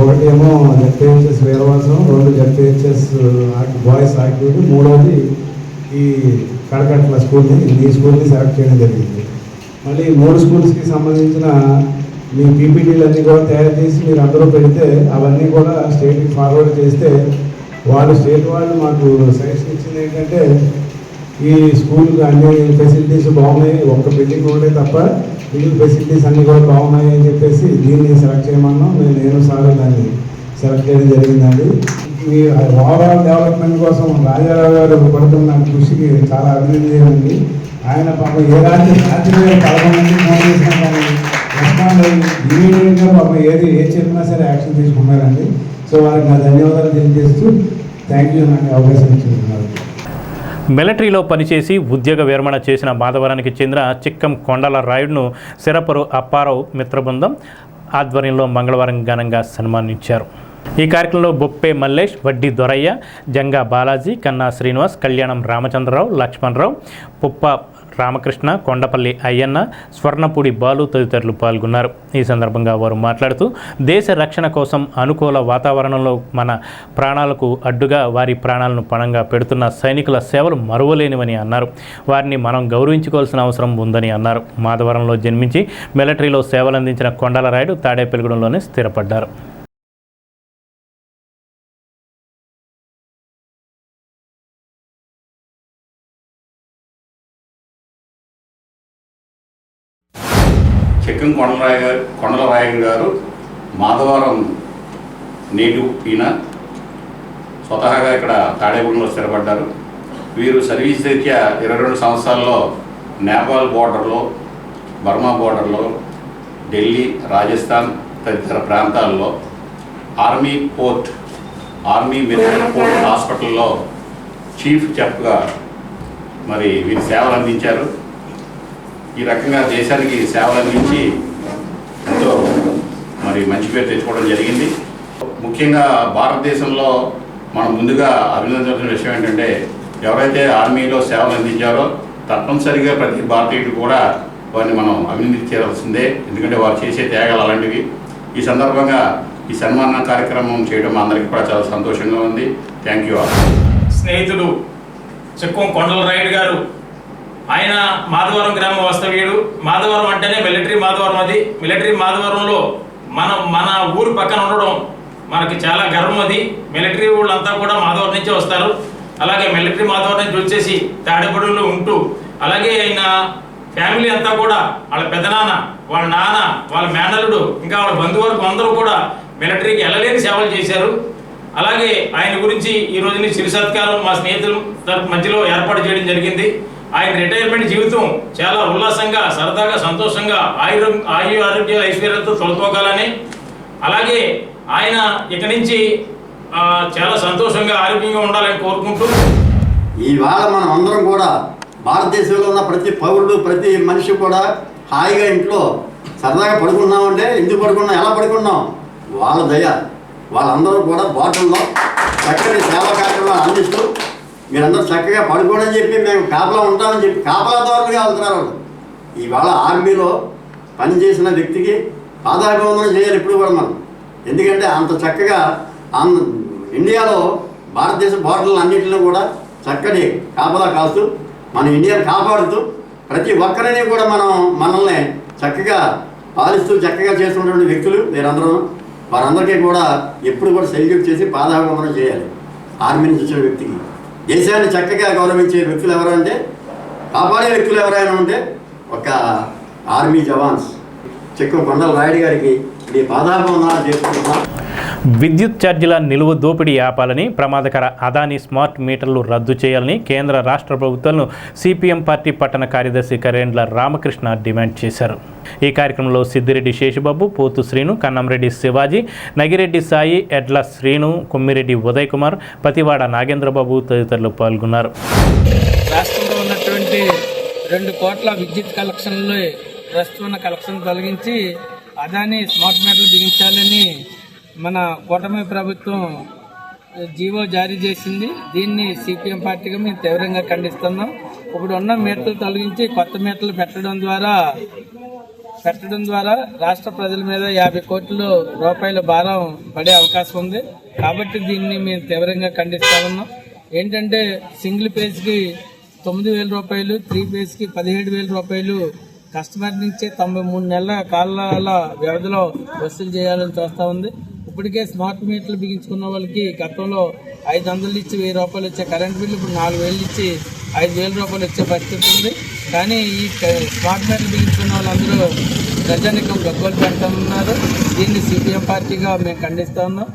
ఒకటేమో జెడ్పీహెచ్ఎస్ వీరవాసం, 2 జెడ్పీహెచ్ఎస్ బాయ్స్ ఆక్టివిటీ, 3వది ఈ కడకట్ల స్కూల్ని, ఈ స్కూల్ని సెలెక్ట్ చేయడం జరిగింది. మళ్ళీ 3 స్కూల్స్కి సంబంధించిన మీ పీపీటీలు అన్నీ కూడా తయారు చేసి మీరు అందరూ పెడితే అవన్నీ కూడా స్టేట్కి ఫార్వర్డ్ చేస్తే స్టేట్ వాళ్ళు మాకు సజెషన్ ఇచ్చింది ఏంటంటే ఈ స్కూల్కి అన్ని ఫెసిలిటీస్ బాగున్నాయి, ఒక్క బిల్డింగ్ ఒకటే తప్ప మిగిలిన ఫెసిలిటీస్ అన్నీ కూడా బాగున్నాయి అని చెప్పేసి దీన్ని సెలెక్ట్ చేయమన్నాం. నేను సార్ దాన్ని సెలెక్ట్ చేయడం జరిగిందండి. ఈ ఓవరాల్ డెవలప్మెంట్ కోసం రాజారావు గారు పడుతున్న కృషికి చాలా అభినందనీయమండి. ఆయన పాపం ఏ రాత్రి 11 మంది ఫోన్ చేసినా కానీ రెస్పాండ్ అయ్యి ఇమీడియట్గా పాపం ఏ చెప్పినా సరే యాక్షన్ తీసుకున్నారండి. సో వారికి నా ధన్యవాదాలు తెలియజేస్తూ థ్యాంక్ యూ నాకు అవకాశం ఇచ్చుకుంటున్నారు. మిలిటరీలో పనిచేసి ఉద్యోగ విరమణ చేసిన మాధవరానికి చెందిన చిక్కం కొండల రాయుడును సిరపరు అప్పారావు మిత్రబృందం ఆధ్వర్యంలో మంగళవారం ఘనంగా సన్మానించారు. ఈ కార్యక్రమంలో బొప్పే మల్లేష్, వడ్డీ దొరయ్య, జంగా బాలాజీ, కన్నా శ్రీనివాస్, కళ్యాణం రామచంద్రరావు, లక్ష్మణరావు, పుప్ప రామకృష్ణ, కొండపల్లి అయ్యన్న, స్వర్ణపూడి బాలు తదితరులు పాల్గొన్నారు. ఈ సందర్భంగా వారు మాట్లాడుతూ దేశ రక్షణ కోసం అనుకూల వాతావరణంలో మన ప్రాణాలకు అడ్డుగా వారి ప్రాణాలను పణంగా పెడుతున్న సైనికుల సేవలు మరువలేనివని అన్నారు. వారిని మనం గౌరవించుకోవాల్సిన అవసరం ఉందని అన్నారు. మాధవరంలో జన్మించి మిలిటరీలో సేవలందించిన కొండల రాయుడు తాడేపల్లిగూడెంలోనే స్థిరపడ్డారు. చిక్కం కొండలరాయన్ గారు మాధవరం నేటివ్ ఈయన. స్వతహాగా ఇక్కడ తాడేపల్లిలో స్థిరపడ్డారు. వీరు సర్వీస్ రీత్యా 22 సంవత్సరాల్లో నేపాల్ బోర్డర్లో, బర్మా బోర్డర్లో, ఢిల్లీ, రాజస్థాన్ తదితర ప్రాంతాల్లో ఆర్మీ మెడికల్ పోర్ట్ హాస్పిటల్లో చీఫ్ చెఫ్గా మరి వీరు సేవలు అందించారు. ఈ రకంగా దేశానికి సేవలు అందించి ఎంతో మరి మంచి పేరు తెచ్చుకోవడం జరిగింది. ముఖ్యంగా భారతదేశంలో మనం ముందుగా అభినందించాల్సిన విషయం ఏంటంటే ఎవరైతే ఆర్మీలో సేవలు అందించారో తప్పనిసరిగా ప్రతి భారతీయుడు కూడా వారిని మనం అభినందించాల్సిందే. ఎందుకంటే వారు చేసే త్యాగాలు అలాంటివి. ఈ సందర్భంగా ఈ సన్మాన కార్యక్రమం చేయడం అందరికీ కూడా చాలా సంతోషంగా ఉంది. Thank you. స్నేహితుడు చిక్కం కొండల రాయుడు గారు, ఆయన మాధవరం గ్రామ వాస్తవ్యుడు. మాధవరం అంటేనే మిలిటరీ మాధవరం. అది మిలిటరీ మాధవరంలో మన ఊరు పక్కన ఉండడం మనకి చాలా గర్వం. అది మిలిటరీ వాళ్ళంతా కూడా మాధవరం నుంచే వస్తారు. అలాగే మిలిటరీ మాధవరం నుంచి వచ్చేసి తాడేపల్లిలో ఉంటూ, అలాగే ఆయన ఫ్యామిలీ అంతా కూడా వాళ్ళ పెద్దనాన్న, వాళ్ళ నాన్న, వాళ్ళ మేనల్లుడు, ఇంకా వాళ్ళ బంధువర్గం అందరూ కూడా మిలిటరీకి వెళ్ళలేని సేవలు చేశారు. అలాగే ఆయన గురించి ఈ రోజుని చిరు సత్కారం మా స్నేహితుల మధ్యలో ఏర్పాటు చేయడం జరిగింది. ఆయన రిటైర్మెంట్ జీవితం చాలా ఉల్లాసంగా, సరదాగా, సంతోషంగా, ఆరోగ్య ఐశ్వర్యంతో తొలతోగాలని, అలాగే ఆయన ఇక నుంచి చాలా సంతోషంగా ఆరోగ్యంగా ఉండాలని కోరుకుంటూ, ఇవాళ మనం అందరం కూడా భారతదేశంలో ఉన్న ప్రతి పౌరుడు, ప్రతి మనిషి కూడా హాయిగా ఇంట్లో సరదాగా పడుకున్నామంటే ఎందుకు పడుకున్నాం, ఎలా పడుకున్నాం, వాళ్ళ దయ. వాళ్ళందరూ కూడా బాటల్లో చక్కటి సేవా కార్యక్రమాలు అందిస్తూ మీరందరూ చక్కగా పడుకోవడం చెప్పి మేము కాపలా ఉంటామని చెప్పి కాపలాదారులుగా వెళ్తున్నారు వాళ్ళు. ఇవాళ ఆర్మీలో పనిచేసిన వ్యక్తికి పాదాభివందనం చేయాలి ఇప్పుడు కూడా మనం. ఎందుకంటే అంత చక్కగా ఇండియాలో భారతదేశ బోర్డర్లు అన్నింటిలో కూడా చక్కటి కాపలా కాస్తూ మన ఇండియాను కాపాడుతూ ప్రతి ఒక్కరిని కూడా మనల్ని చక్కగా పాలిస్తూ చక్కగా చేస్తున్నటువంటి వ్యక్తులు మీరందరూ. వారందరికీ కూడా ఎప్పుడు కూడా సెల్యూట్ చేసి పాదాభివందనం చేయాలి. ఆర్మీ నుంచి వచ్చిన వ్యక్తికి దేశాన్ని చక్కగా గౌరవించే వ్యక్తులు ఎవరంటే, కాపాడే వ్యక్తులు ఎవరైనా ఉంటే ఒక ఆర్మీ జవాన్స్ చిక్కం కొండల రాయుడు గారికి ఈ పాదాభివందనాలు చేసుకుంటున్నాం. విద్యుత్ ఛార్జీల నిలువ దోపిడీ ఆపాలని, ప్రమాదకర అదానీ స్మార్ట్ మీటర్లు రద్దు చేయాలని కేంద్ర రాష్ట్ర ప్రభుత్వాలను సిపిఎం పార్టీ పట్టణ కార్యదర్శి కరేండ్ల రామకృష్ణ డిమాండ్ చేశారు. ఈ కార్యక్రమంలో సిద్దిరెడ్డి శేషబాబు, పోతు శ్రీను, కన్నంరెడ్డి శివాజీ, నగిరెడ్డి సాయి, ఎడ్ల శ్రీను, కొమ్మిరెడ్డి ఉదయ్ కుమార్, పతివాడ నాగేంద్రబాబు తదితరులు పాల్గొన్నారు. రాష్ట్రంలో ఉన్నటువంటి 2 కోట్ల విద్యుత్ కలెక్షన్లో ప్రస్తుతం ఉన్న కలెక్షన్ తొలగించి అదానీ స్మార్ట్ మీటర్లు బిగించాలని మన కూటమి ప్రభుత్వం జీవో జారీ చేసింది. దీన్ని సిపిఎం పార్టీగా మేము తీవ్రంగా ఖండిస్తున్నాం. ఇప్పుడు ఉన్న మీటర్లు తొలగించి కొత్త మీటర్లు పెట్టడం ద్వారా పెట్టడం ద్వారా రాష్ట్ర ప్రజల మీద 50 కోట్ల రూపాయల భారం పడే అవకాశం ఉంది. కాబట్టి దీన్ని మేము తీవ్రంగా ఖండిస్తా ఉన్నాం. ఏంటంటే సింగిల్ పేజ్కి 9,000 రూపాయలు, 3 పేజ్కి 17,000 రూపాయలు కస్టమర్ నుంచి 93 నెలల కాలాల వ్యవధిలో వసూలు చేయాలని చూస్తూ ఉంది. ఇప్పటికే స్మార్ట్ మీటర్లు బిగించుకున్న వాళ్ళకి గతంలో 500 ఇచ్చి 1000 రూపాయలు వచ్చే కరెంట్ బిల్లు ఇప్పుడు 4,000 ఇచ్చి 5,000 రూపాయలు వచ్చే పరిస్థితి ఉంది. కానీ ఈ స్మార్ట్ మీటర్లు బిగించుకున్న వాళ్ళందరూ ప్రజానికం గగ్గోలు పెడుతున్నారు. దీన్ని సిపిఎం పార్టీగా మేము ఖండిస్తా ఉన్నాం.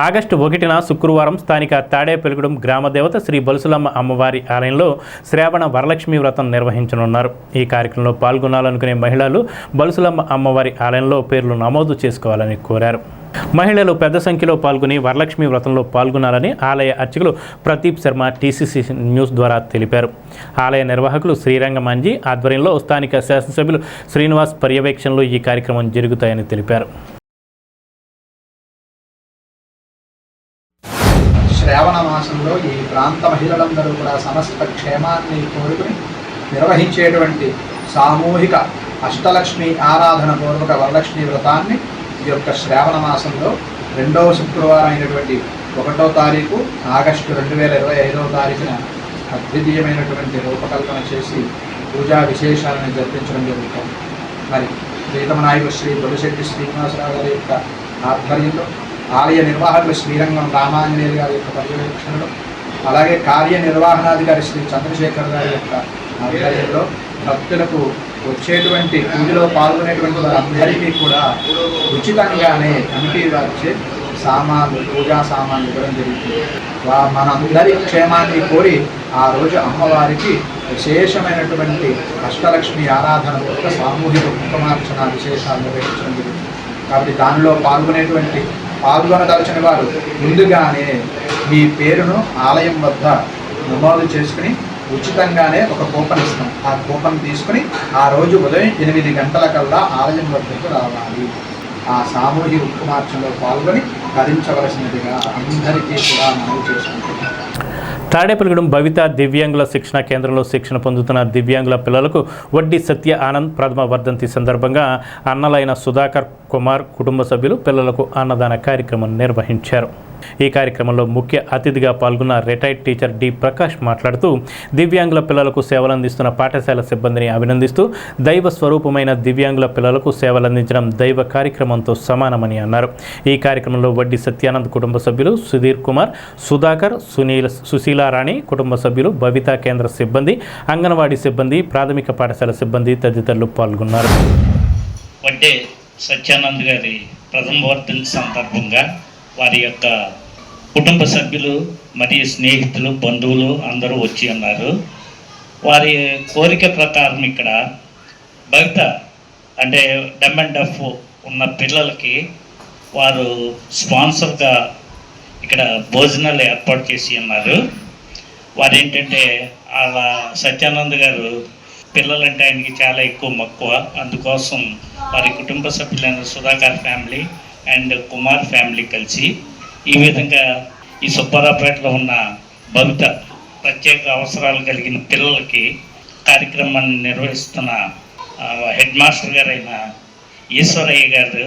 ఆగస్టు 1న శుక్రవారం స్థానిక తాడేపల్లిగూడెం గ్రామదేవత శ్రీ బలుసులమ్మ అమ్మవారి ఆలయంలో శ్రావణ వరలక్ష్మి వ్రతం నిర్వహించనున్నారు. ఈ కార్యక్రమంలో పాల్గొనాలనుకునే మహిళలు బలుసులమ్మ అమ్మవారి ఆలయంలో పేర్లు నమోదు చేసుకోవాలని కోరారు. మహిళలు పెద్ద సంఖ్యలో పాల్గొని వరలక్ష్మి వ్రతంలో పాల్గొనాలని ఆలయ అర్చకులు ప్రదీప్ శర్మ టీసీసీ న్యూస్ ద్వారా తెలిపారు. ఆలయ నిర్వాహకులు శ్రీరంగమాంజీ ఆధ్వర్యంలో స్థానిక శాసనసభ్యులు శ్రీనివాస్ పర్యవేక్షణలో ఈ కార్యక్రమం జరుగుతాయని తెలిపారు. శ్రావణ మాసంలో ఈ ప్రాంత మహిళలందరూ కూడా సమస్త క్షేమాన్ని కోరుకుని నిర్వహించేటువంటి సామూహిక అష్టలక్ష్మి ఆరాధన పూర్వక వరలక్ష్మి వ్రతాన్ని ఈ యొక్క శ్రావణ మాసంలో 2వ శుక్రవారం అయినటువంటి 1వ తారీఖు ఆగస్టు 2025వ తారీఖున అద్వితీయమైనటువంటి రూపకల్పన చేసి పూజా విశేషాలను జరిపించడం జరుగుతుంది. మరి ప్రీతమ నాయకుడు శ్రీ బొలిశెట్టి శ్రీనివాసరావు గారి యొక్క ఆధ్వర్యంలో ఆలయ నిర్వాహకులు శ్రీరంగం రామాంజనేయులు గారి యొక్క పర్యవేక్షణలో, అలాగే కార్యనిర్వహణాధికారి శ్రీ చంద్రశేఖర్ గారి యొక్క ఆధ్వర్యంలో భక్తులకు వచ్చేటువంటి పూజలో పాల్గొనేటువంటి వారందరికీ కూడా ఉచితంగానే కమిటీ వారిచే సామాన్లు, పూజా సామాన్లు ఇవ్వడం జరుగుతుంది. మనందరి క్షేమాన్ని కోరి ఆ రోజు అమ్మవారికి విశేషమైనటువంటి అష్టలక్ష్మి ఆరాధన యొక్క సామూహిక కుంకుమార్చన విశేషాలు నిర్వహించడం జరుగుతుంది. కాబట్టి దానిలో పాల్గొనదలచిన వారు ముందుగానే మీ పేరును ఆలయం వద్ద నమోదు చేసుకుని ఉచితంగానే ఒక కూపన్ ఇస్తాం. ఆ కూపన్ తీసుకుని ఆ రోజు ఉదయం 8 గంటలకల్లా ఆలయం వద్దకు రావాలి. ఆ సామూహిక కుంకుమార్చనలో పాల్గొని ధరించవలసినదిగా అందరికీ కూడా మనవి చేసుకుంటున్నాం. తాడేపల్లిగూడెం భవిత దివ్యాంగుల శిక్షణ కేంద్రంలో శిక్షణ పొందుతున్న దివ్యాంగుల పిల్లలకు వడ్డీ సత్య ఆనంద్ ప్రథమ వర్ధంతి సందర్భంగా అన్నలైన సుధాకర్ కుమార్ కుటుంబ సభ్యులు పిల్లలకు అన్నదాన కార్యక్రమం నిర్వహించారు. ఈ కార్యక్రమంలో ముఖ్య అతిథిగా పాల్గొన్న రిటైర్డ్ టీచర్ డి ప్రకాష్ మాట్లాడుతూ దివ్యాంగుల పిల్లలకు సేవలందిస్తున్న పాఠశాల సిబ్బందిని అభినందిస్తూ దైవ స్వరూపమైన దివ్యాంగుల పిల్లలకు సేవలందించడం దైవ కార్యక్రమంతో సమానమని అన్నారు. ఈ కార్యక్రమంలో వడ్డీ సత్యానంద్ కుటుంబ సభ్యులు సుధీర్ కుమార్, సుధాకర్, సుశీలారాణి కుటుంబ సభ్యులు, భవితా కేంద్ర సిబ్బంది, అంగన్వాడీ సిబ్బంది, ప్రాథమిక పాఠశాల సిబ్బంది తదితరులు పాల్గొన్నారు. వడ్డే సత్యానంద్ గారి ప్రథమ వర్ధంతి సందర్భంగా వారి యొక్క కుటుంబ సభ్యులు మరియు స్నేహితులు, బంధువులు అందరూ వచ్చి ఉన్నారు. వారి కోరిక ప్రకారం ఇక్కడ బయట అంటే డమ్ అండ్ డఫ్ ఉన్న పిల్లలకి వారు స్పాన్సర్గా ఇక్కడ భోజనాలు ఏర్పాటు చేసి ఉన్నారు. వారు ఏంటంటే అలా సత్యానంద్ గారు పిల్లలంటే ఆయనకి చాలా ఎక్కువ మక్కువ. అందుకోసం వారి కుటుంబ సభ్యులైన Sudhakar family and Kumar family కలిసి ఈ విధంగా ఈ సుబ్బారావుపేటలో ఉన్న భవిత ప్రత్యేక అవసరాలు కలిగిన పిల్లలకి కార్యక్రమాన్ని నిర్వహిస్తున్న హెడ్ మాస్టర్ గారైన ఈశ్వరయ్య గారు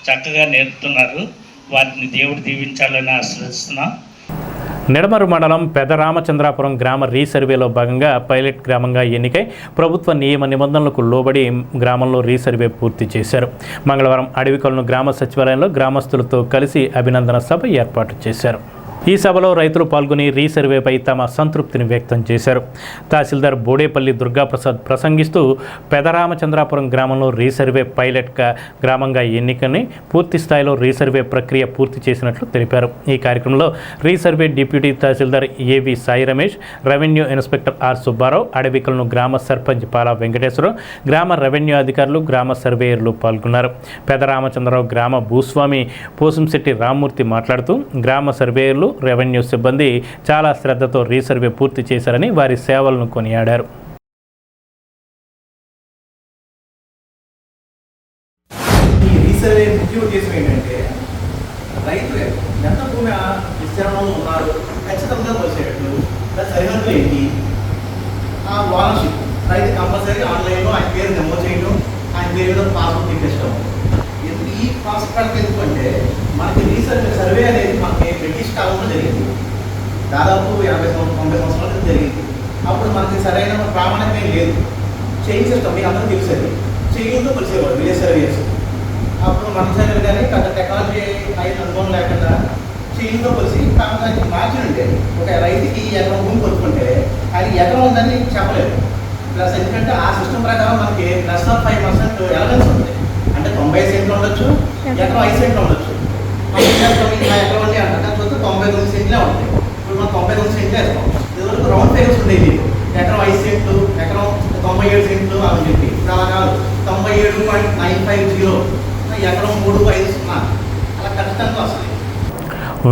చక్కగా నేర్పుతున్నారు. వారిని దేవుడు దీవించాలని ఆశీర్వదిస్తున్నాం. నిడమరు మండలం పెదరామచంద్రాపురం గ్రామ రీసర్వేలో భాగంగా పైలట్ గ్రామంగా ఎన్నికై ప్రభుత్వ నియమ నిబంధనలకు లోబడి గ్రామంలో రీసర్వే పూర్తి చేశారు. మంగళవారం అడవికొలను గ్రామ సచివాలయంలో గ్రామస్తులతో కలిసి అభినందన సభ ఏర్పాటు చేశారు. ఈ సభలో రైతులు పాల్గొని రీసర్వేపై తమ సంతృప్తిని వ్యక్తం చేశారు. తహసీల్దార్ బోడేపల్లి దుర్గాప్రసాద్ ప్రసంగిస్తూ పెదరామచంద్రాపురం గ్రామంలో రీసర్వే పైలట్ గ్రామంగా ఎన్నికని పూర్తి స్థాయిలో రీసర్వే ప్రక్రియ పూర్తి చేసినట్లు తెలిపారు. ఈ కార్యక్రమంలో resurvey deputy tahsildar AV Sai Ramesh, revenue inspector R Subbarao, Adavikalanu గ్రామ సర్పంచ్ పాలా వెంకటేశ్వరరావు, గ్రామ రెవెన్యూ అధికారులు, గ్రామ సర్వేయర్లు పాల్గొన్నారు. పెదరామచంద్రరావు గ్రామ భూస్వామి పోసంశెట్టి రామ్మూర్తి మాట్లాడుతూ గ్రామ సర్వేయర్లు, రెవెన్యూ సిబ్బంది చాలా శ్రద్ధతో రీసర్వే పూర్తి చేశారని వారి సేవలను కొనియాడారు. ఈ రీసర్వే ముఖ్య ఉద్దేశం ఏంటంటే రైతులు ఎంత భూమి విస్తీర్ణంలో ఉన్నారు ఖచ్చితంగా వచ్చేటట్లు సరిహద్దులు ఏంటి, ఆ ఓనర్షిప్ రైతు కంపల్సరీ ఆన్లైన్లో ఆయన పేరు నమోదు చేయడం, ఆయన ఆయన పేరు మీద పాస్బుక్ ఇప్పిస్తాం. ఈ పాస్ కార్డు ఎందుకంటే మనకి రీసెంట్ సర్వే అనేది మనకి బ్రిటిష్ కాలంలో జరిగింది, దాదాపు 80-90 సంవత్సరాల క్రితం జరిగింది. అప్పుడు మనకి సరైన ప్రామాణికమే లేదు. చేంజ్ సిస్టమ్ మీకు అందరూ తెలిసేది, చేయంతో కొలిసేవాడు విలేజ్ సర్వేస్. అప్పుడు మన సర్వే కానీ పెద్ద టెక్నాలజీ అయిన అనుభవం లేకుండా చేయంతో కొలిసి దానికి మార్జిన్ ఉంటే ఒక రైతుకి ఎకరం భూమి కొనుక్కుంటే అది ఎకరం ఉందని చెప్పలేదు. ప్లస్ ఎందుకంటే ఆ సిస్టమ్ ప్రకారం మనకి +5% ఎలవెన్స్ ఉంది. అంటే 90 సెంట్లు ఉండొచ్చు, ఎకరం 5 సెంట్లు ఉండొచ్చు. ఎకరం అంటే అంటే చూస్తే 99 సెంట్లే ఉంటాయి. ఇప్పుడు మనం 99 సెంట్లే వేస్తాం. ఇదివరకు రౌండ్ ఫిగర్స్ ఉండేది, ఎకరం 5 సెంట్లు, ఎకరం 97 సెంట్లు అని చెప్పి. ఇప్పుడు అలా కాదు, 97.950 ఎకరం 350 అలా ఖచ్చితంగా వస్తుంది.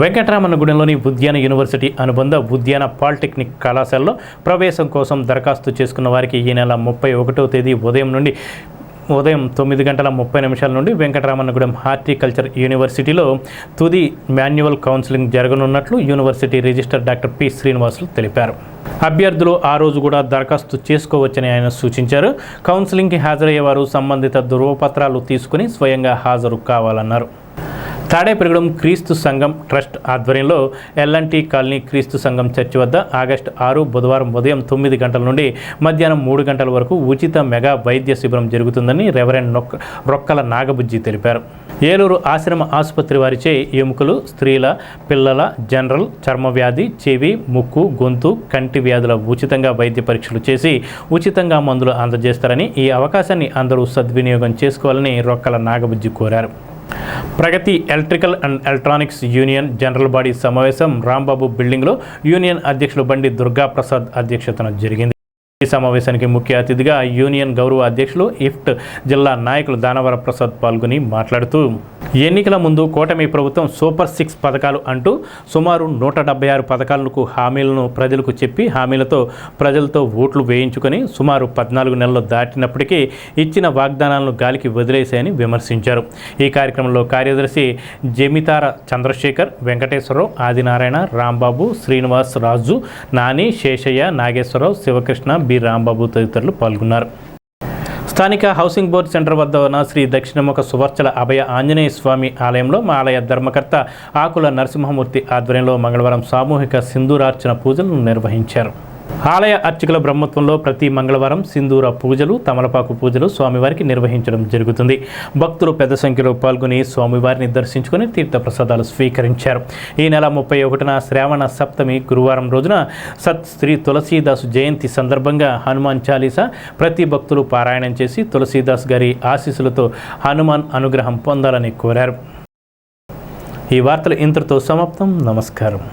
వెంకటరామన్నగూడెంలోని ఉద్యాన యూనివర్సిటీ అనుబంధ ఉద్యాన పాలిటెక్నిక్ కళాశాలలో ప్రవేశం కోసం దరఖాస్తు చేసుకున్న వారికి ఈ నెల 31వ తేదీ ఉదయం 9:30 నుండి వెంకటరామన్నగూడెం హార్టికల్చర్ యూనివర్సిటీలో తుది మాన్యువల్ కౌన్సిలింగ్ జరగనున్నట్లు university registrar doctor P Srinivasulu తెలిపారు. అభ్యర్థులు ఆ రోజు కూడా దరఖాస్తు చేసుకోవచ్చని ఆయన సూచించారు. కౌన్సిలింగ్కి హాజరయ్యేవారు సంబంధిత ధృవపత్రాలు తీసుకుని స్వయంగా హాజరు కావాలన్నారు. తాడేపల్లిగూడెం క్రీస్తు సంఘం ట్రస్ట్ ఆధ్వర్యంలో ఎల్ఎన్టీ కాలనీ క్రీస్తు సంఘం చర్చి వద్ద ఆగస్టు 6 బుధవారం ఉదయం 9 గంటల నుండి మధ్యాహ్నం 3 గంటల వరకు ఉచిత మెగా వైద్య శిబిరం జరుగుతుందని రెవరెండ్ రొక్కల నాగబుజ్జి తెలిపారు. ఏలూరు ఆశ్రమ ఆసుపత్రి వారిచే ఎముకలు, స్త్రీల, పిల్లల, జనరల్, చర్మవ్యాధి, చెవి, ముక్కు, గొంతు, కంటి వ్యాధుల ఉచితంగా వైద్య పరీక్షలు చేసి ఉచితంగా మందులు అందజేస్తారని, ఈ అవకాశాన్ని అందరూ సద్వినియోగం చేసుకోవాలని రొక్కల నాగబుజ్జి కోరారు. Pragati electrical and electronics union general body సమావేశం రాంబాబు బిల్డింగ్లో యూనియన్ అధ్యక్షులు బండి దుర్గాప్రసాద్ అధ్యక్షతన జరిగింది. ఈ సమావేశానికి ముఖ్య అతిథిగా యూనియన్ గౌరవ అధ్యక్షులు ఇఫ్ట్ జిల్లా నాయకులు దానవర ప్రసాద్ పాల్గొని మాట్లాడుతూ, ఎన్నికల ముందు కూటమి ప్రభుత్వం సూపర్ 6 పథకాలు అంటూ సుమారు 176 పథకాలకు హామీలను ప్రజలకు చెప్పి హామీలతో ప్రజలతో ఓట్లు వేయించుకొని సుమారు 14 నెలలు దాటినప్పటికీ ఇచ్చిన వాగ్దానాలను గాలికి వదిలేశాయని విమర్శించారు. ఈ కార్యక్రమంలో కార్యదర్శి జమితార చంద్రశేఖర్, వెంకటేశ్వరరావు, ఆదినారాయణ, రాంబాబు, శ్రీనివాస్, రాజు, నాని, శేషయ్య, నాగేశ్వరరావు, శివకృష్ణ, బి రాంబాబు తదితరులు పాల్గొన్నారు. స్థానిక హౌసింగ్ బోర్డు సెంటర్ వద్ద ఉన్న శ్రీ దక్షిణముఖ సువర్చల అభయ ఆంజనేయ స్వామి ఆలయంలో ఆలయ ధర్మకర్త ఆకుల నరసింహమూర్తి ఆధ్వర్యంలో మంగళవారం సామూహిక సింధూరార్చన పూజలను నిర్వహించారు. ఆలయ అర్చకుల బ్రహ్మత్వంలో ప్రతి మంగళవారం సింధూర పూజలు, తమలపాకు పూజలు స్వామివారికి నిర్వహించడం జరుగుతుంది. భక్తులు పెద్ద సంఖ్యలో పాల్గొని స్వామివారిని దర్శించుకొని తీర్థప్రసాదాలు స్వీకరించారు. ఈ నెల 31న శ్రావణ సప్తమి గురువారం రోజున సత్ శ్రీ తులసీదాసు జయంతి సందర్భంగా హనుమాన్ చాలీసా ప్రతి భక్తులు పారాయణం చేసి తులసీదాస్ గారి ఆశీస్సులతో హనుమాన్ అనుగ్రహం పొందాలని కోరారు. ఈ వార్తలు ఇంతటితో సమాప్తం. నమస్కారం.